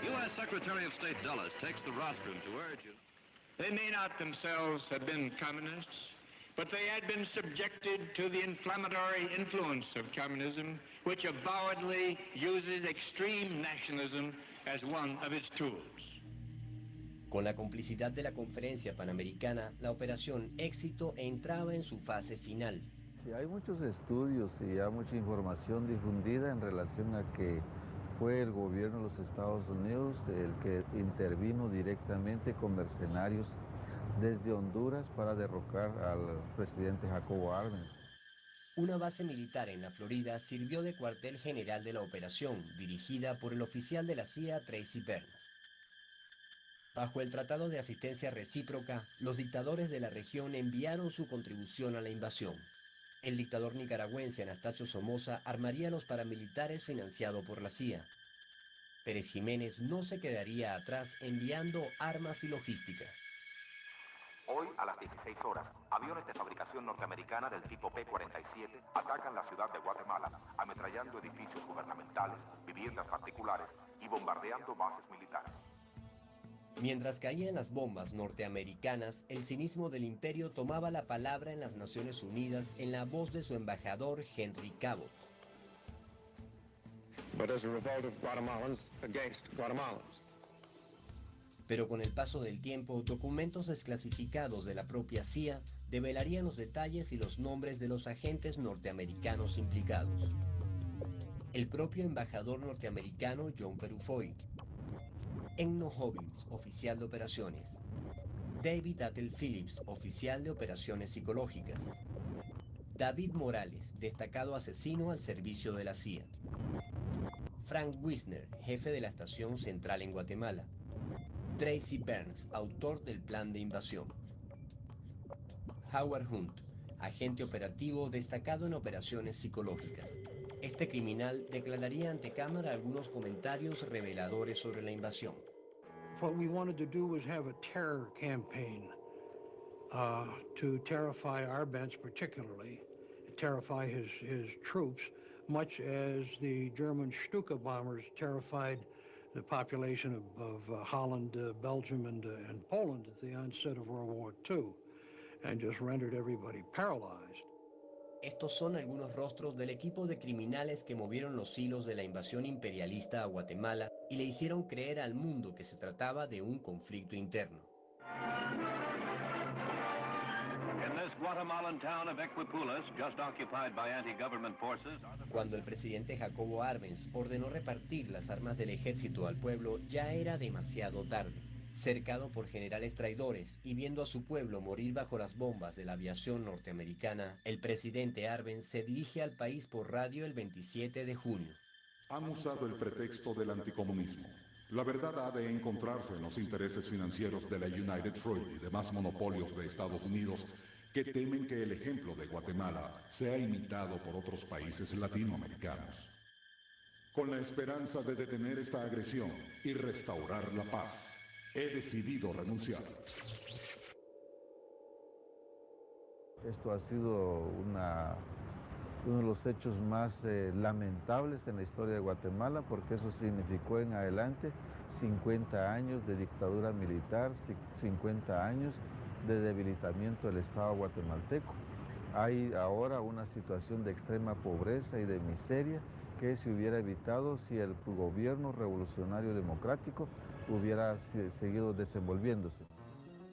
U.S. Secretary of State Dulles takes the rostrum to urge you. They may not themselves have been communists, but they had been subjected to the inflammatory influence of communism, which avowedly uses extreme nationalism as one of its tools. Con la complicidad de la Conferencia Panamericana, la Operación Éxito entraba en su fase final. Sí, hay muchos estudios y hay mucha información difundida en relación a que fue el gobierno de los Estados Unidos el que intervino directamente con mercenarios desde Honduras para derrocar al presidente Jacobo Arbenz. Una base militar en la Florida sirvió de cuartel general de la operación, dirigida por el oficial de la CIA Tracy Byrnes. Bajo el Tratado de Asistencia Recíproca, los dictadores de la región enviaron su contribución a la invasión. El dictador nicaragüense Anastasio Somoza armaría a los paramilitares financiado por la CIA. Pérez Jiménez no se quedaría atrás enviando armas y logística. Hoy, a las 16 horas, aviones de fabricación norteamericana del tipo P-47 atacan la ciudad de Guatemala, ametrallando edificios gubernamentales, viviendas particulares y bombardeando bases militares. Mientras caían las bombas norteamericanas, el cinismo del imperio tomaba la palabra en las Naciones Unidas en la voz de su embajador Henry Cabot. But as a revolt of Guatemalans against Guatemalans. Pero con el paso del tiempo, documentos desclasificados de la propia CIA develarían los detalles y los nombres de los agentes norteamericanos implicados. El propio embajador norteamericano John Perufoy, Enno Hobbins, oficial de operaciones, David Attel Phillips, oficial de operaciones psicológicas, David Morales, destacado asesino al servicio de la CIA, Frank Wisner, jefe de la estación central en Guatemala, Tracy Byrnes, autor del plan de invasión, Howard Hunt, agente operativo destacado en operaciones psicológicas. Este criminal declararía ante cámara algunos comentarios reveladores sobre la invasión. What we wanted to do was have a terror campaign to terrify Arbenz particularly, terrify his troops, much as the German Stuka bombers terrified the population of Holland, Belgium, and Poland at the onset of World War II, and just rendered everybody paralyzed. Estos son algunos rostros del equipo de criminales que movieron los hilos de la invasión imperialista a Guatemala y le hicieron creer al mundo que se trataba de un conflicto interno. Cuando el presidente Jacobo Arbenz ordenó repartir las armas del ejército al pueblo, ya era demasiado tarde. Cercado por generales traidores y viendo a su pueblo morir bajo las bombas de la aviación norteamericana, el presidente Arbenz se dirige al país por radio el 27 de junio. Han usado el pretexto del anticomunismo. La verdad ha de encontrarse en los intereses financieros de la United Fruit y demás monopolios de Estados Unidos que temen que el ejemplo de Guatemala sea imitado por otros países latinoamericanos. Con la esperanza de detener esta agresión y restaurar la paz, he decidido renunciar. Esto ha sido uno de los hechos más lamentables en la historia de Guatemala, porque eso significó en adelante 50 años de dictadura militar, 50 años de debilitamiento del Estado guatemalteco. Hay ahora una situación de extrema pobreza y de miseria que se hubiera evitado si el gobierno revolucionario democrático hubiera seguido desenvolviéndose.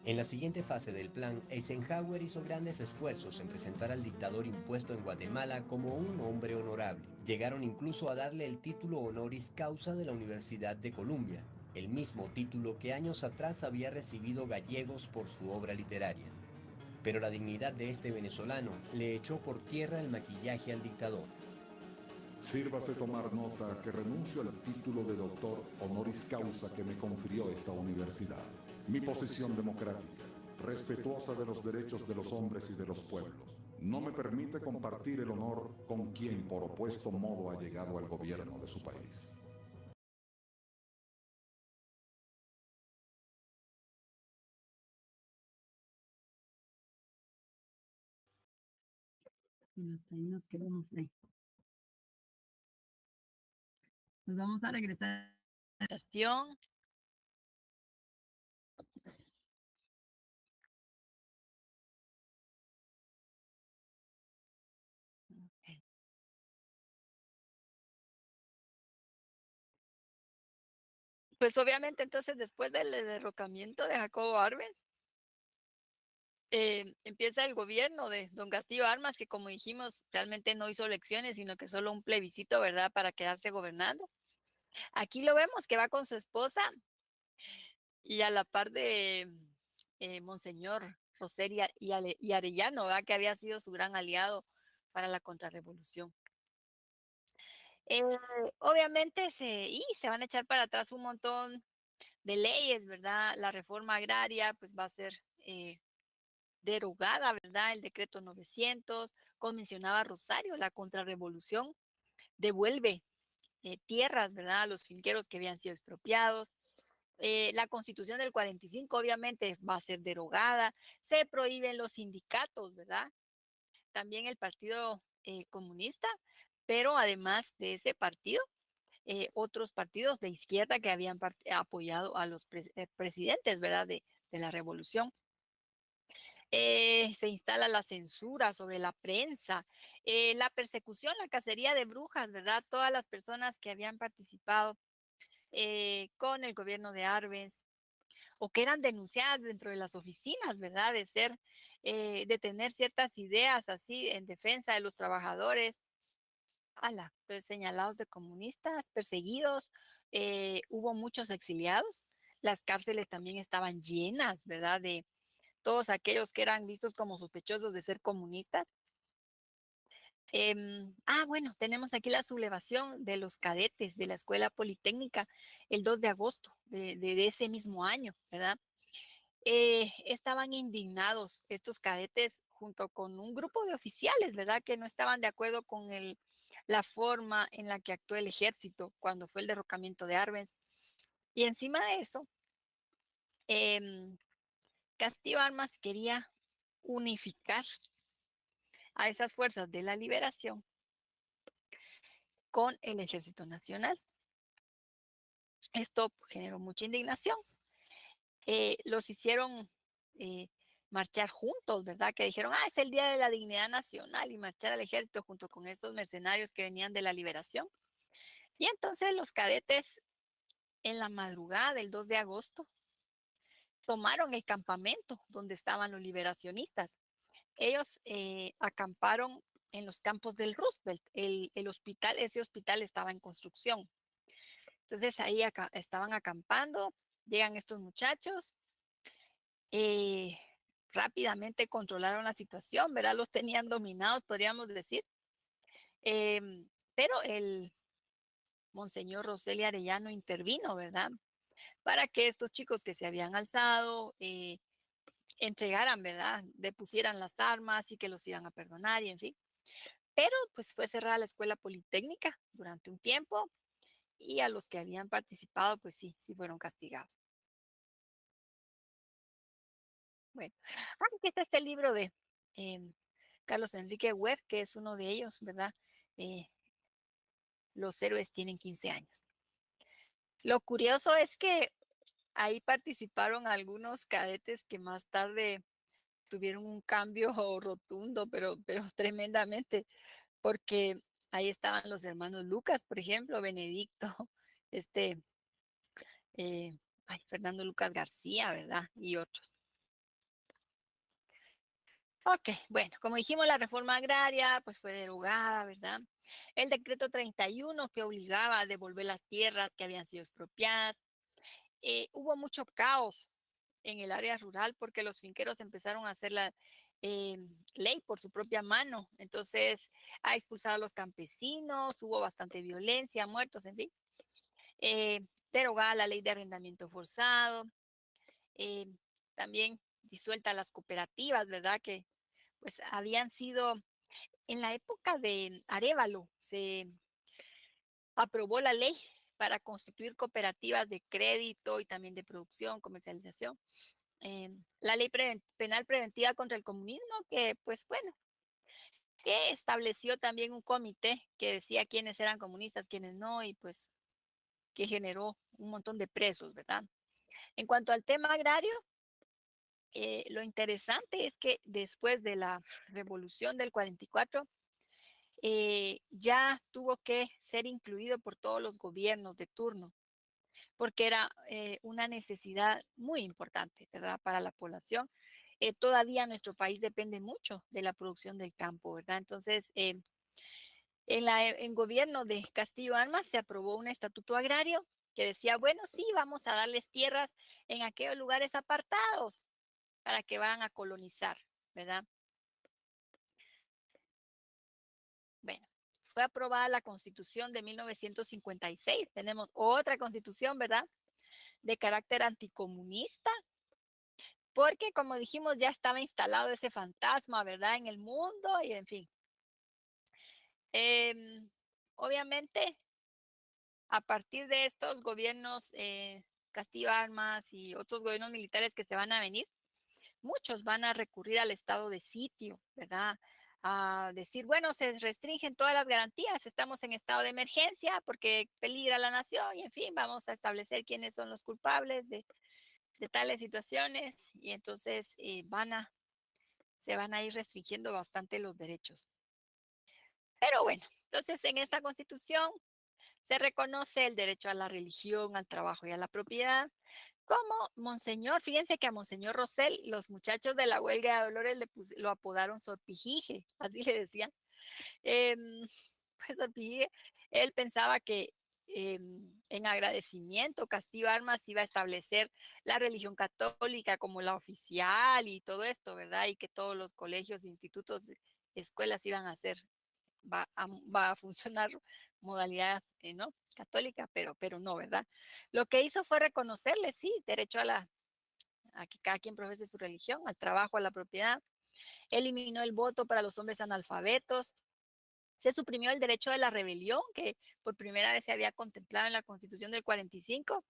En la siguiente fase del plan, Eisenhower hizo grandes esfuerzos en presentar al dictador impuesto en Guatemala como un hombre honorable. Llegaron incluso a darle el título honoris causa de la Universidad de Columbia, el mismo título que años atrás había recibido Gallegos por su obra literaria. Pero la dignidad de este venezolano le echó por tierra el maquillaje al dictador. Sírvase tomar nota que renuncio al título de doctor honoris causa que me confirió esta universidad. Mi posición democrática, respetuosa de los derechos de los hombres y de los pueblos, no me permite compartir el honor con quien por opuesto modo ha llegado al gobierno de su país. Y hasta ahí nos quedamos ahí. Nos vamos a regresar a la estación. Pues obviamente entonces después del derrocamiento de Jacobo Arbenz, empieza el gobierno de don Castillo Armas, que como dijimos, realmente no hizo elecciones, sino que solo un plebiscito, ¿verdad?, para quedarse gobernando. Aquí lo vemos que va con su esposa y a la par de Monseñor Roseria y Arellano, ¿verdad?, que había sido su gran aliado para la contrarrevolución. Obviamente se van a echar para atrás un montón de leyes, ¿verdad? La reforma agraria pues va a ser derogada, ¿verdad? El decreto 900, como mencionaba Rosario, la contrarrevolución devuelve tierras, ¿verdad?, a los finqueros que habían sido expropiados. La constitución del 45 obviamente va a ser derogada, se prohíben los sindicatos, ¿verdad? También el Partido Comunista, pero además de ese partido, otros partidos de izquierda que habían apoyado a los presidentes, ¿verdad?, de la revolución. Se instala la censura sobre la prensa, la persecución, la cacería de brujas, ¿verdad? Todas las personas que habían participado con el gobierno de Arbenz o que eran denunciadas dentro de las oficinas, ¿verdad? De tener ciertas ideas así en defensa de los trabajadores. Entonces señalados de comunistas, perseguidos, hubo muchos exiliados, las cárceles también estaban llenas, ¿verdad?, de todos aquellos que eran vistos como sospechosos de ser comunistas. Bueno, tenemos aquí la sublevación de los cadetes de la Escuela Politécnica el 2 de agosto de ese mismo año, ¿verdad? Estaban indignados estos cadetes junto con un grupo de oficiales, ¿verdad?, que no estaban de acuerdo con la forma en la que actuó el ejército cuando fue el derrocamiento de Arbenz. Y encima de eso, Castillo Armas quería unificar a esas fuerzas de la liberación con el Ejército Nacional. Esto generó mucha indignación. Los hicieron marchar juntos, ¿verdad? Que dijeron, es el Día de la Dignidad Nacional y marchar al ejército junto con esos mercenarios que venían de la liberación. Y entonces los cadetes en la madrugada del 2 de agosto tomaron el campamento donde estaban los liberacionistas. Ellos acamparon en los campos del Roosevelt. El hospital, ese hospital estaba en construcción. Entonces ahí estaban acampando, llegan estos muchachos, rápidamente controlaron la situación, ¿verdad? Los tenían dominados, podríamos decir. Pero el Monseñor Rosell Arellano intervino, ¿verdad? Para que estos chicos que se habían alzado entregaran, ¿verdad? Depusieran las armas y que los iban a perdonar y en fin. Pero pues fue cerrada la escuela politécnica durante un tiempo y a los que habían participado, pues sí fueron castigados. Bueno, aquí está este libro de Carlos Enrique Huer, que es uno de ellos, ¿verdad? Los héroes tienen 15 años. Lo curioso es que ahí participaron algunos cadetes que más tarde tuvieron un cambio rotundo, pero tremendamente, porque ahí estaban los hermanos Lucas, por ejemplo, Benedicto, Fernando Lucas García, ¿verdad? Y otros. Ok, bueno, como dijimos, la reforma agraria pues fue derogada, ¿verdad? El decreto 31 que obligaba a devolver las tierras que habían sido expropiadas. Hubo mucho caos en el área rural porque los finqueros empezaron a hacer la ley por su propia mano. Entonces, a expulsar a los campesinos, hubo bastante violencia, muertos, en fin. Derogada la ley de arrendamiento forzado. También disuelta las cooperativas, ¿verdad? Que pues habían sido, en la época de Arévalo, se aprobó la ley para constituir cooperativas de crédito y también de producción, comercialización. La ley penal preventiva contra el comunismo, que pues bueno, que estableció también un comité que decía quiénes eran comunistas, quiénes no, y pues que generó un montón de presos, ¿verdad? En cuanto al tema agrario, lo interesante es que después de la revolución del 44, ya tuvo que ser incluido por todos los gobiernos de turno, porque era una necesidad muy importante, ¿verdad? Para la población. Todavía nuestro país depende mucho de la producción del campo, ¿verdad? Entonces, en gobierno de Castillo Armas se aprobó un estatuto agrario que decía, bueno, sí, vamos a darles tierras en aquellos lugares apartados para que van a colonizar, ¿verdad? Bueno, fue aprobada la Constitución de 1956. Tenemos otra Constitución, ¿verdad? De carácter anticomunista, porque como dijimos, ya estaba instalado ese fantasma, ¿verdad? En el mundo y en fin. Obviamente, a partir de estos gobiernos, Castillo Armas y otros gobiernos militares que se van a venir, muchos van a recurrir al estado de sitio, ¿verdad? A decir, bueno, se restringen todas las garantías, estamos en estado de emergencia porque peligra la nación y en fin, vamos a establecer quiénes son los culpables de tales situaciones y entonces se van a ir restringiendo bastante los derechos. Pero bueno, entonces en esta Constitución se reconoce el derecho a la religión, al trabajo y a la propiedad. Como Monseñor, fíjense que a Monseñor Rosell, los muchachos de la huelga de Dolores lo apodaron Sorpijije, así le decían. Pues Sorpijije, él pensaba que en agradecimiento Castillo Armas iba a establecer la religión católica como la oficial y todo esto, ¿verdad? Y que todos los colegios, institutos, escuelas iban a ser, va a funcionar modalidad, ¿no? Católica, pero no, ¿verdad? Lo que hizo fue reconocerle, sí, derecho a que cada quien profese su religión, al trabajo, a la propiedad. Eliminó el voto para los hombres analfabetos. Se suprimió el derecho de la rebelión, que por primera vez se había contemplado en la Constitución del 45.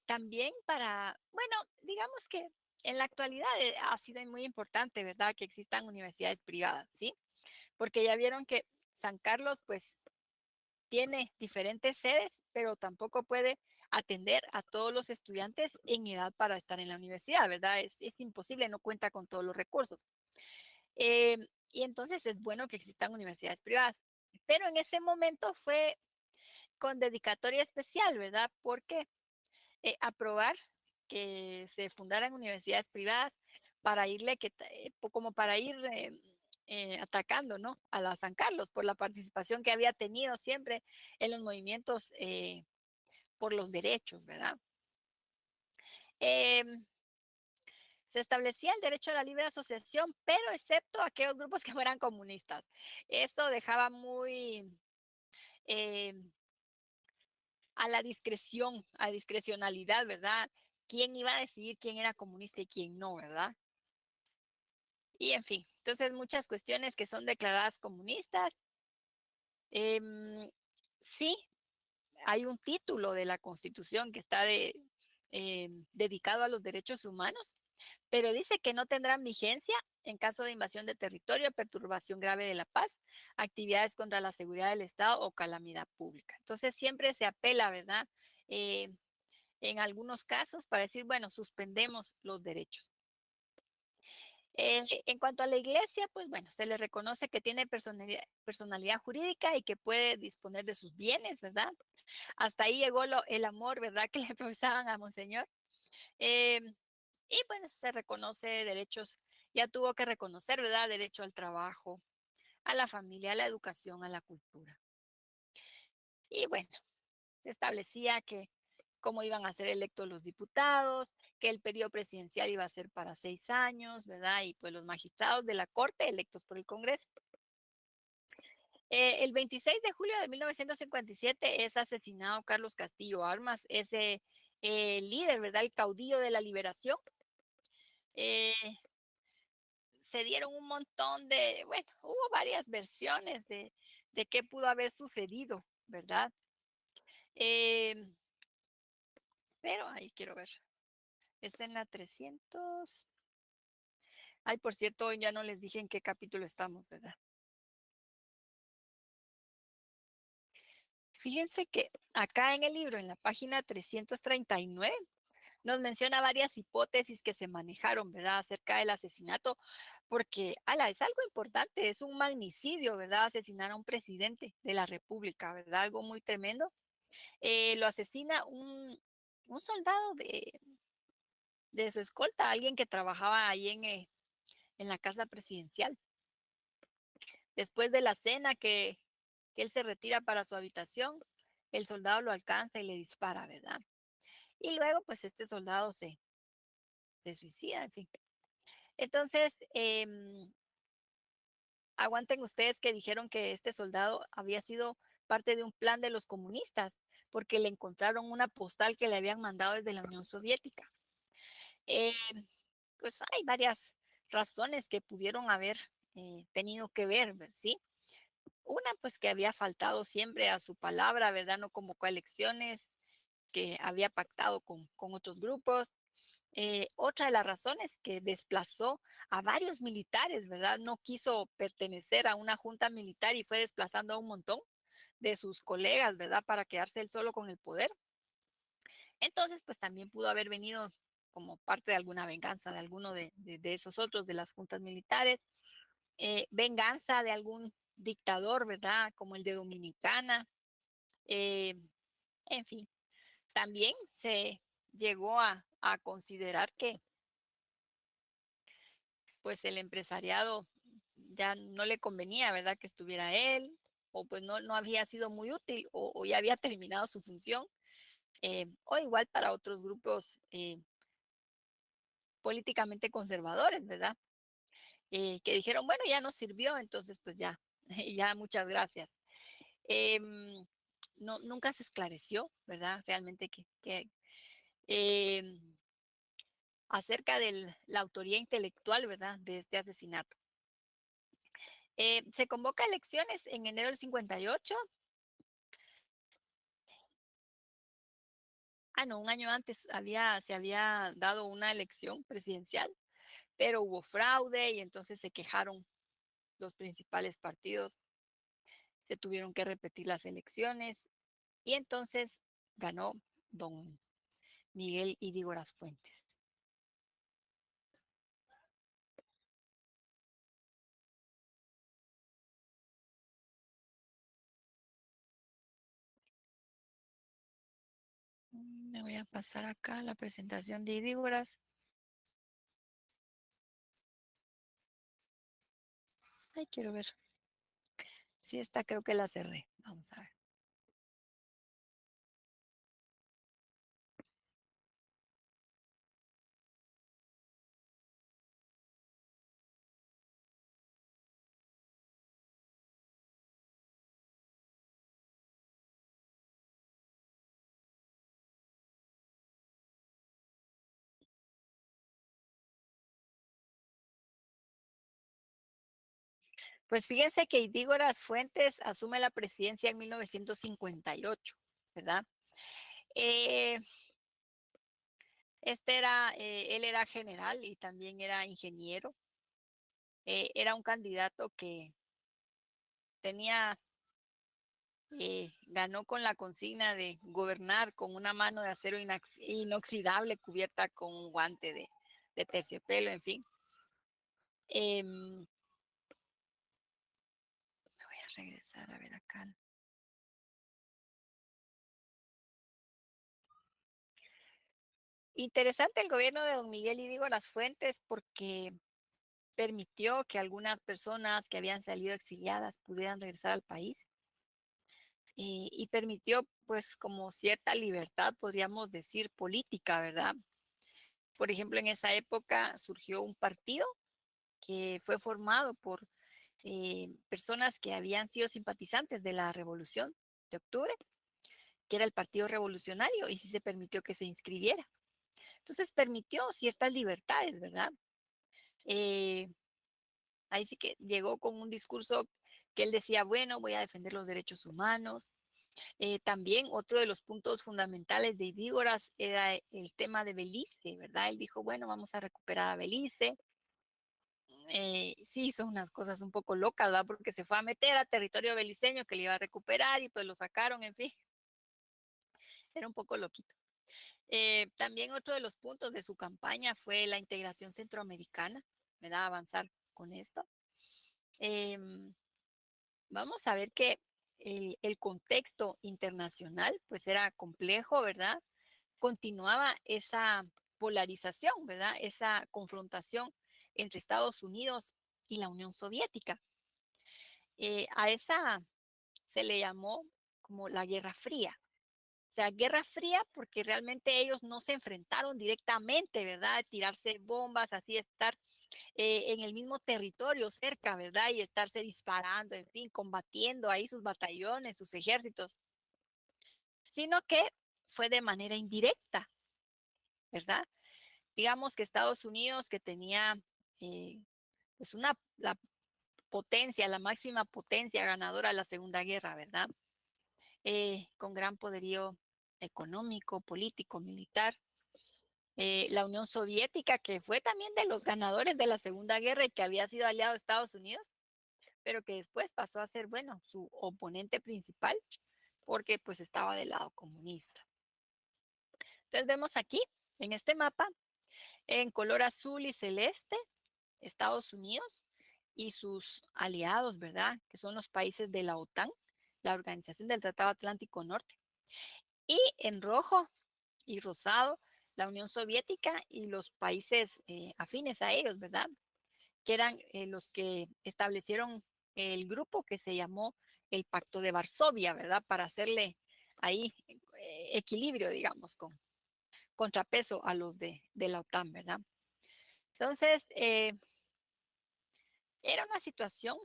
También bueno, digamos que en la actualidad ha sido muy importante, ¿verdad? Que existan universidades privadas, ¿sí? Porque ya vieron que San Carlos, pues, tiene diferentes sedes, pero tampoco puede atender a todos los estudiantes en edad para estar en la universidad, ¿verdad? Es imposible, no cuenta con todos los recursos. Eh, y entonces es bueno que existan universidades privadas. Pero en ese momento fue con dedicatoria especial, ¿verdad? Porque aprobar que se fundaran universidades privadas para irle, como para ir atacando, ¿no? A la San Carlos por la participación que había tenido siempre en los movimientos por los derechos, ¿verdad? Em, Se establecía el derecho a la libre asociación, pero excepto aquellos grupos que fueran comunistas. Eso dejaba muy em, a la discreción, a discrecionalidad, ¿verdad? ¿Quién iba a decidir quién era comunista y quién no, verdad? Y en fin, entonces muchas cuestiones que son declaradas comunistas. Sí, hay un título de la Constitución que está dedicado a los derechos humanos, pero dice que no tendrán vigencia en caso de invasión de territorio, perturbación grave de la paz, actividades contra la seguridad del Estado o calamidad pública. Entonces siempre se apela, ¿verdad? Eh, en algunos casos para decir, bueno, suspendemos los derechos. En cuanto a la iglesia, pues bueno, se le reconoce que tiene personalidad jurídica y que puede disponer de sus bienes, ¿verdad? Hasta ahí llegó el amor, ¿verdad? Que le profesaban a Monseñor. Eh, y bueno, se reconoce derechos, ya tuvo que reconocer, ¿verdad? Derecho al trabajo, a la familia, a la educación, a la cultura. Y bueno, se establecía que cómo iban a ser electos los diputados, que el periodo presidencial iba a ser para 6 años, ¿verdad? Y pues los magistrados de la Corte electos por el Congreso. El 26 de julio de 1957 es asesinado Carlos Castillo Armas, ese líder, ¿verdad? El caudillo de la liberación. Eh, Se dieron un montón bueno, hubo varias versiones de qué pudo haber sucedido, ¿verdad? Eh, pero ahí quiero ver. Es en la 300. Ay, por cierto, hoy ya no les dije en qué capítulo estamos, ¿verdad? Fíjense que acá en el libro, en la página 339, nos menciona varias hipótesis que se manejaron, ¿verdad? Acerca del asesinato, porque, es algo importante, es un magnicidio, ¿verdad? Asesinar a un presidente de la República, ¿verdad? Algo muy tremendo. Lo asesina un soldado de su escolta, alguien que trabajaba ahí en la casa presidencial. Después de la cena que él se retira para su habitación, el soldado lo alcanza y le dispara, ¿verdad? Y luego, pues, este soldado se suicida, en fin. Entonces, aguanten ustedes que dijeron que este soldado había sido parte de un plan de los comunistas, porque le encontraron una postal que le habían mandado desde la Unión Soviética. Eh, pues hay varias razones que pudieron haber tenido que ver, ¿sí? Una, pues que había faltado siempre a su palabra, ¿verdad? No convocó a elecciones, que había pactado con otros grupos. Otra de las razones que desplazó a varios militares, ¿verdad? No quiso pertenecer a una junta militar y fue desplazando a un montón de sus colegas, ¿verdad? Para quedarse él solo con el poder. Entonces, pues también pudo haber venido como parte de alguna venganza de alguno de esos otros, de las juntas militares, venganza de algún dictador, ¿verdad? Como el de Dominicana. eh, en fin, también se llegó a considerar que pues el empresariado ya no le convenía, ¿verdad? Que estuviera él, o pues no había sido muy útil, o ya había terminado su función, o igual para otros grupos políticamente conservadores, ¿verdad? Que dijeron, bueno, ya nos sirvió, entonces pues ya, ya muchas gracias. Nunca se esclareció, ¿verdad? Realmente em, acerca de la autoría intelectual, ¿verdad? De este asesinato. Se convoca elecciones en enero del 58. No, un año antes se había dado una elección presidencial, pero hubo fraude y entonces se quejaron los principales partidos. Se tuvieron que repetir las elecciones y entonces ganó don Miguel Ydígoras Fuentes. Me voy a pasar acá la presentación de Ydígoras. Ay, quiero ver. Sí, esta creo que la cerré. Vamos a ver. Pues fíjense que Ydígoras Fuentes asume la presidencia en 1958, ¿verdad? Él era general y también era ingeniero. Era un candidato que ganó con la consigna de gobernar con una mano de acero inoxidable cubierta con un guante de terciopelo, en fin. Me voy a regresar a ver acá. Interesante el gobierno de don Miguel Ydígoras Fuentes porque permitió que algunas personas que habían salido exiliadas pudieran regresar al país y permitió pues como cierta libertad, podríamos decir, política, ¿verdad? Por ejemplo, en esa época surgió un partido que fue formado por personas que habían sido simpatizantes de la Revolución de Octubre, que era el Partido Revolucionario, y sí se permitió que se inscribiera. Entonces permitió ciertas libertades, ¿verdad? Ahí sí que llegó con un discurso que él decía, bueno, voy a defender los derechos humanos. También otro de los puntos fundamentales de Ydígoras era el tema de Belice, ¿verdad? Él dijo, bueno, vamos a recuperar a Belice. Sí hizo unas cosas un poco locas, ¿verdad? Porque se fue a meter a territorio beliceño que le iba a recuperar y pues lo sacaron, en fin. Era un poco loquito. También otro de los puntos de su campaña fue la integración centroamericana, ¿verdad? Avanzar con esto. Vamos a ver que el contexto internacional pues era complejo, ¿verdad? Continuaba esa polarización, ¿verdad? Esa confrontación entre Estados Unidos y la Unión Soviética. A esa se le llamó como la Guerra Fría. O sea, Guerra Fría porque realmente ellos no se enfrentaron directamente, ¿verdad? Tirarse bombas, así estar en el mismo territorio cerca, ¿verdad? Y estarse disparando, en fin, combatiendo ahí sus batallones, sus ejércitos, sino que fue de manera indirecta, ¿verdad? Digamos que Estados Unidos, que tenía pues la potencia, la máxima potencia ganadora de la Segunda Guerra, ¿verdad? Con gran poderío económico, político, militar. La Unión Soviética, que fue también de los ganadores de la Segunda Guerra y que había sido aliado de Estados Unidos, pero que después pasó a ser, bueno, su oponente principal, porque pues estaba del lado comunista. Entonces vemos aquí, en este mapa, en color azul y celeste, Estados Unidos y sus aliados, ¿verdad? Que son los países de la OTAN, la Organización del Tratado Atlántico Norte. Y en rojo y rosado, la Unión Soviética y los países afines a ellos, ¿verdad? Que eran los que establecieron el grupo que se llamó el Pacto de Varsovia, ¿verdad? Para hacerle ahí equilibrio, digamos, con contrapeso a los de la OTAN, ¿verdad? Entonces, era una situación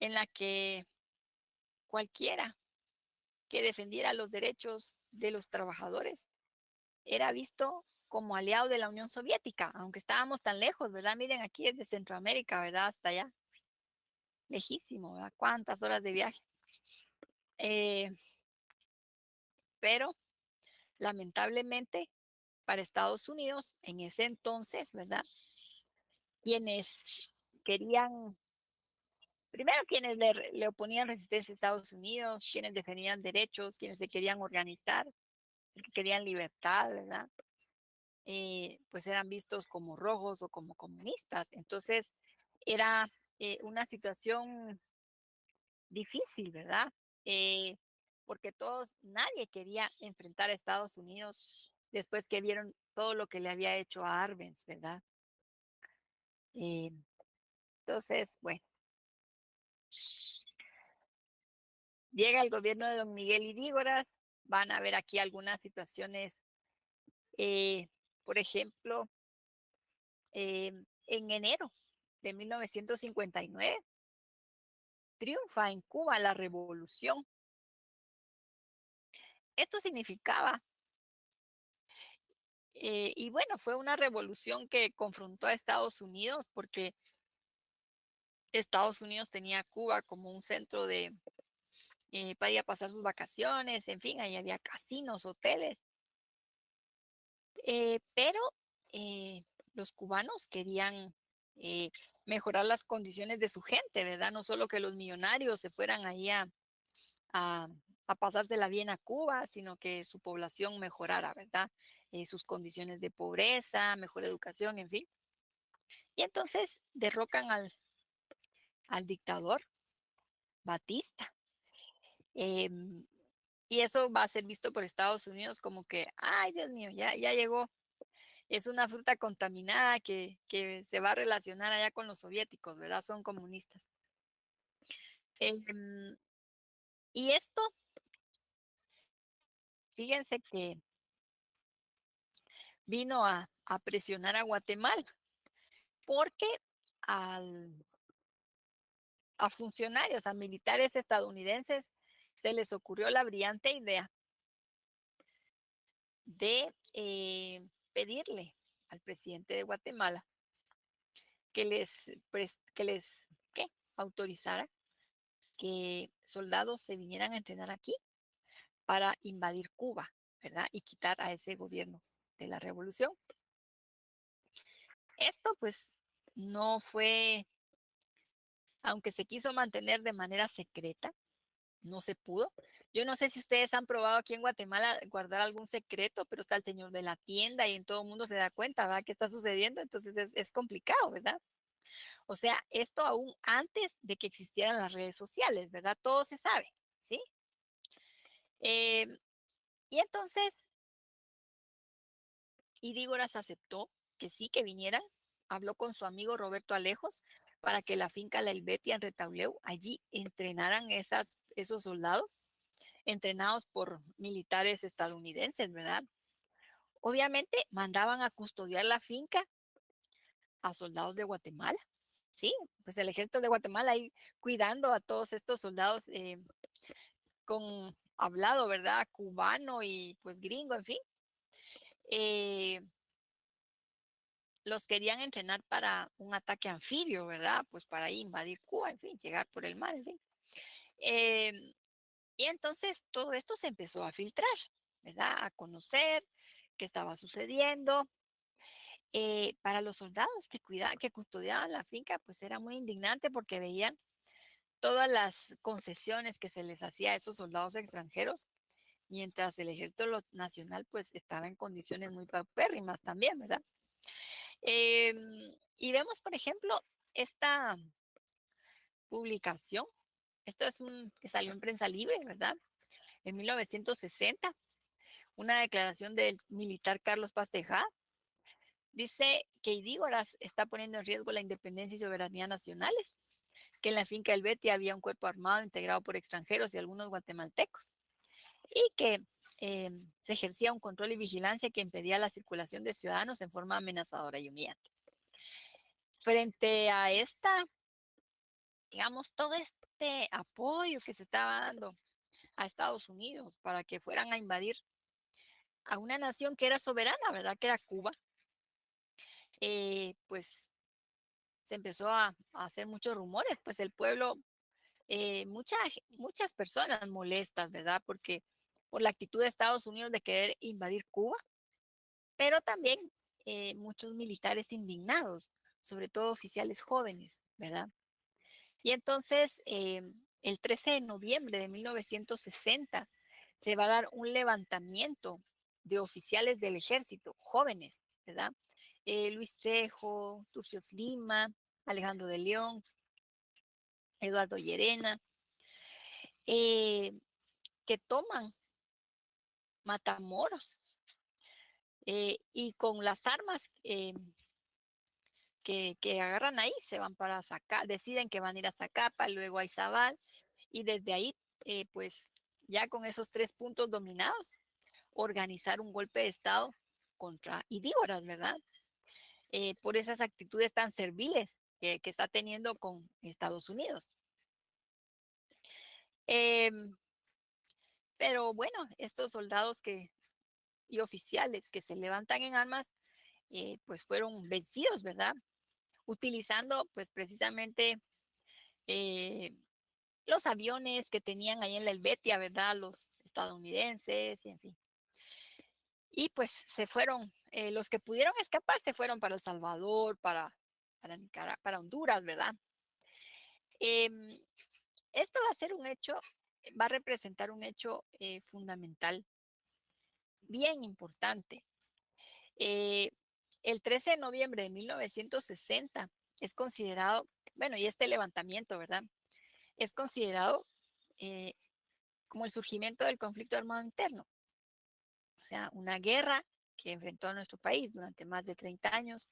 en la que cualquiera que defendiera los derechos de los trabajadores era visto como aliado de la Unión Soviética, aunque estábamos tan lejos, ¿verdad? Miren, aquí es de Centroamérica, ¿verdad? Hasta allá. Lejísimo, ¿verdad? ¿Cuántas horas de viaje? Pero lamentablemente para Estados Unidos en ese entonces, ¿verdad? Quienes querían primero quienes le oponían resistencia a Estados Unidos, quienes defendían derechos, quienes se querían organizar, que querían libertad, ¿verdad? Pues eran vistos como rojos o como comunistas. Entonces era una situación difícil, ¿verdad? Porque nadie quería enfrentar a Estados Unidos después que vieron todo lo que le había hecho a Arbenz, ¿verdad? Eh, entonces, bueno, llega el gobierno de don Miguel Ydígoras, van a ver aquí algunas situaciones, por ejemplo, en enero de 1959, triunfa en Cuba la revolución. Esto significaba, y bueno, fue una revolución que confrontó a Estados Unidos porque Estados Unidos tenía a Cuba como un centro para ir a pasar sus vacaciones, en fin, ahí había casinos, hoteles, pero los cubanos querían mejorar las condiciones de su gente, ¿verdad? No solo que los millonarios se fueran ahí a pasársela bien a Cuba, sino que su población mejorara, ¿verdad? Sus condiciones de pobreza, mejor educación, en fin. Y entonces derrocan al dictador Batista. Y eso va a ser visto por Estados Unidos como que, ay, Dios mío, ya llegó. Es una fruta contaminada que se va a relacionar allá con los soviéticos, ¿verdad? Son comunistas. Y esto, fíjense que vino a presionar a Guatemala, porque a funcionarios, a militares estadounidenses, se les ocurrió la brillante idea de pedirle al presidente de Guatemala que ¿qué? Autorizara que soldados se vinieran a entrenar aquí para invadir Cuba, ¿verdad? Y quitar a ese gobierno de la revolución. Esto pues no fue, aunque se quiso mantener de manera secreta, no se pudo. Yo no sé si ustedes han probado aquí en Guatemala guardar algún secreto, pero está el señor de la tienda y en todo el mundo se da cuenta, ¿verdad? ¿Qué está sucediendo? Entonces es complicado, ¿verdad? O sea, esto aún antes de que existieran las redes sociales, ¿verdad? Todo se sabe, ¿sí? Y entonces, Ydígoras aceptó que sí, que vinieran. Habló con su amigo Roberto Alejos para que la finca La Helvetia en Retauleu, allí entrenaran esos soldados, entrenados por militares estadounidenses, ¿verdad? Obviamente mandaban a custodiar la finca a soldados de Guatemala, ¿sí? Pues el ejército de Guatemala ahí cuidando a todos estos soldados con hablado, ¿verdad? Cubano y pues gringo, en fin. Los querían entrenar para un ataque anfibio, ¿verdad? Pues para invadir Cuba, en fin, llegar por el mar, en fin. Y entonces todo esto se empezó a filtrar, ¿verdad? A conocer qué estaba sucediendo. Para los soldados que custodiaban la finca, pues era muy indignante porque veían todas las concesiones que se les hacía a esos soldados extranjeros, mientras el ejército nacional pues estaba en condiciones muy paupérrimas también, ¿verdad? Y vemos, por ejemplo, esta publicación. Esto es que salió en Prensa Libre, ¿verdad? En 1960, una declaración del militar Carlos Paz Tejada. Dice que Ydígoras está poniendo en riesgo la independencia y soberanía nacionales, que en la finca El Betia había un cuerpo armado integrado por extranjeros y algunos guatemaltecos, y que se ejercía un control y vigilancia que impedía la circulación de ciudadanos en forma amenazadora y humillante. Frente a digamos, todo este apoyo que se estaba dando a Estados Unidos para que fueran a invadir a una nación que era soberana, ¿verdad? Que era Cuba, pues se empezó a hacer muchos rumores, pues el pueblo, muchas personas molestas, ¿verdad? Porque por la actitud de Estados Unidos de querer invadir Cuba, pero también muchos militares indignados, sobre todo oficiales jóvenes, ¿verdad? Y entonces, el 13 de noviembre de 1960, se va a dar un levantamiento de oficiales del ejército, jóvenes, ¿verdad? Luis Trejo, Turcios Lima, Alejandro de León, Eduardo Llerena, que toman Matamoros y con las armas que agarran ahí se van para Zacapa, deciden que van a ir a Zacapa, luego a Izabal, y desde ahí, pues ya con esos 3 puntos dominados, organizar un golpe de Estado contra Idígoras, ¿verdad? Por esas actitudes tan serviles que está teniendo con Estados Unidos. Pero bueno, estos soldados y oficiales que se levantan en armas, pues fueron vencidos, ¿verdad? Utilizando pues precisamente los aviones que tenían ahí en la Helvetia, ¿verdad? Los estadounidenses, y en fin. Y pues se fueron, los que pudieron escapar se fueron para El Salvador, para Nicaragua, para Honduras, ¿verdad? Esto va a ser un hecho, va a representar un hecho fundamental, bien importante. El 13 de noviembre de 1960 es considerado, bueno, y este levantamiento, ¿verdad? Es considerado como el surgimiento del conflicto armado interno. O sea, una guerra que enfrentó a nuestro país durante más de 30 años.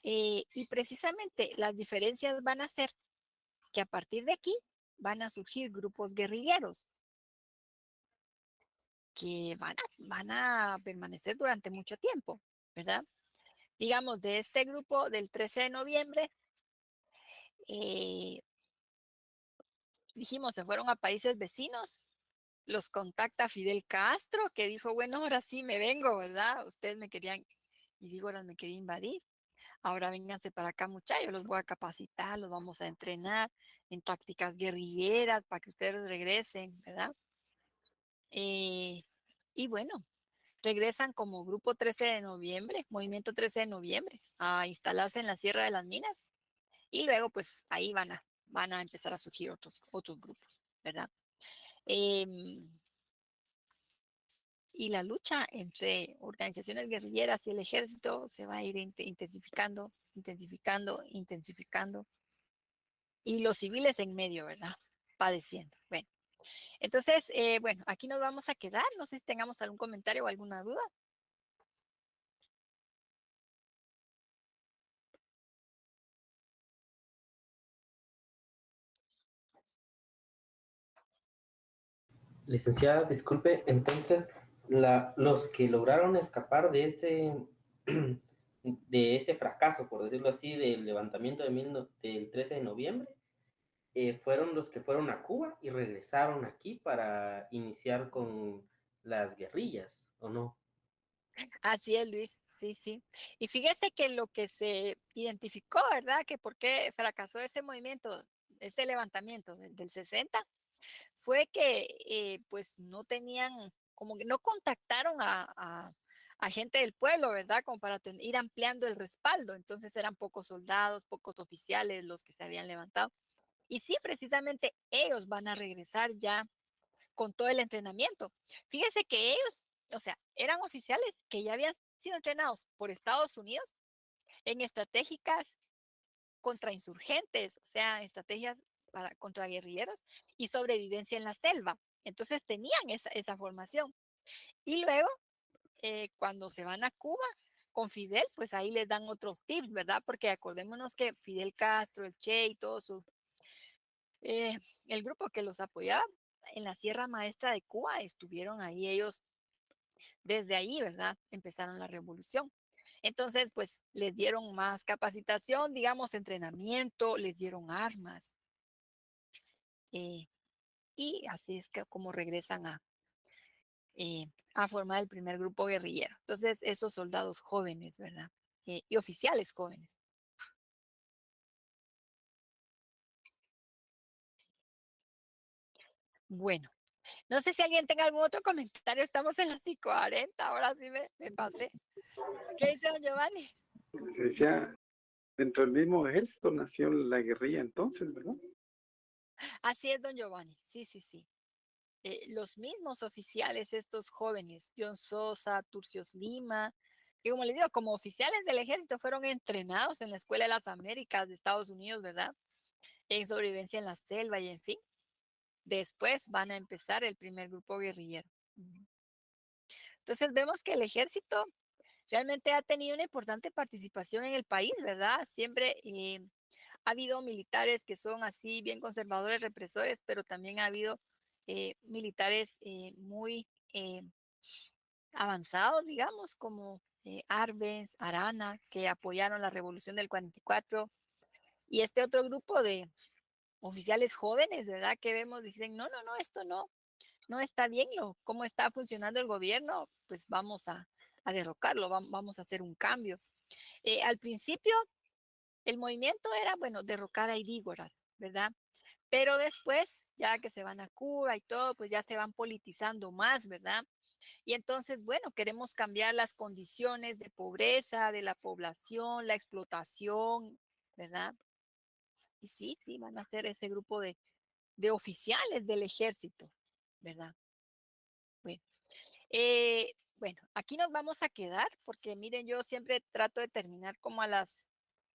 Y precisamente las diferencias van a ser que a partir de aquí van a surgir grupos guerrilleros que van a permanecer durante mucho tiempo, ¿verdad? Digamos, de este grupo del 13 de noviembre, dijimos, se fueron a países vecinos, los contacta Fidel Castro, que dijo, bueno, ahora sí me vengo, ¿verdad? Ustedes me querían, y digo, ahora me querían invadir. Ahora vénganse para acá, muchachos, los voy a capacitar, los vamos a entrenar en tácticas guerrilleras para que ustedes regresen, ¿verdad? Y bueno, regresan como Grupo 13 de Noviembre, Movimiento 13 de Noviembre, a instalarse en la Sierra de las Minas. Y luego, pues, ahí van a empezar a surgir otros grupos, ¿verdad? Y la lucha entre organizaciones guerrilleras y el ejército se va a ir intensificando. Y los civiles en medio, ¿verdad? Padeciendo. Bueno, entonces, bueno, aquí nos vamos a quedar. No sé si tengamos algún comentario o alguna duda. Licenciada, disculpe, entonces los que lograron escapar de ese fracaso, por decirlo así, del levantamiento del 13 de noviembre, fueron los que fueron a Cuba y regresaron aquí para iniciar con las guerrillas, ¿o no? Así es, Luis. Sí, sí. Y fíjese que lo que se identificó, ¿verdad? Que por qué fracasó ese movimiento, ese levantamiento del 60, fue que pues no tenían, como que no contactaron a gente del pueblo, ¿verdad? Como para ir ampliando el respaldo. Entonces eran pocos soldados, pocos oficiales los que se habían levantado. Y sí, precisamente ellos van a regresar ya con todo el entrenamiento. Fíjese que ellos, o sea, eran oficiales que ya habían sido entrenados por Estados Unidos en estratégicas contra insurgentes, o sea, estrategias contra guerrilleros y sobrevivencia en la selva. Entonces tenían esa formación. Y luego, cuando se van a Cuba con Fidel, pues ahí les dan otros tips, ¿verdad? Porque acordémonos que Fidel Castro, el Che y todo el grupo que los apoyaba en la Sierra Maestra de Cuba, estuvieron ahí ellos desde ahí, ¿verdad? Empezaron la revolución. Entonces, pues les dieron más capacitación, digamos, entrenamiento, les dieron armas. Y así es que como regresan a formar el primer grupo guerrillero. Entonces, esos soldados jóvenes, ¿verdad? Y oficiales jóvenes. Bueno, no sé si alguien tenga algún otro comentario. Estamos en las 5:40, ahora sí me pasé. ¿Qué dice don Giovanni? Licenciada, dentro del mismo ejército nació la guerrilla entonces, ¿verdad? Así es, don Giovanni. Sí, sí, sí. Los mismos oficiales, estos jóvenes, John Sosa, Turcios Lima, que como les digo, como oficiales del ejército fueron entrenados en la Escuela de las Américas de Estados Unidos, ¿verdad? En sobrevivencia en la selva y en fin. Después van a empezar el primer grupo guerrillero. Entonces vemos que el ejército realmente ha tenido una importante participación en el país, ¿verdad? Siempre ha habido militares que son así bien conservadores, represores, pero también ha habido militares muy avanzados, digamos, como Arbenz, Arana, que apoyaron la revolución del 44, y este otro grupo de oficiales jóvenes, ¿verdad? Que vemos, dicen, no, no, no, esto no está bien, cómo está funcionando el gobierno, pues vamos a derrocarlo, vamos a hacer un cambio. Al principio, el movimiento era, bueno, derrocar a Idígoras, ¿verdad? Pero después, ya que se van a Cuba y todo, pues ya se van politizando más, ¿verdad? Y entonces, bueno, queremos cambiar las condiciones de pobreza de la población, la explotación, ¿verdad? Y sí, sí, van a ser ese grupo de oficiales del ejército, ¿verdad? Bueno, bueno, aquí nos vamos a quedar porque miren, yo siempre trato de terminar como a las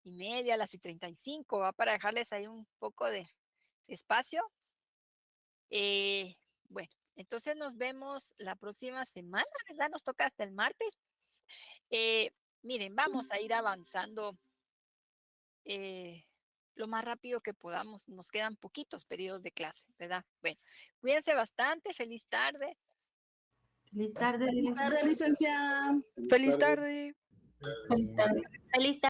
1:30, a las 1:35, ¿va? Para dejarles ahí un poco de espacio. Bueno, entonces nos vemos la próxima semana, ¿verdad? Nos toca hasta el martes. Miren, vamos a ir avanzando lo más rápido que podamos. Nos quedan poquitos periodos de clase, ¿verdad? Bueno, cuídense bastante. Feliz tarde. Feliz tarde. Feliz tarde, licenciada. Feliz tarde. Feliz tarde. Feliz tarde.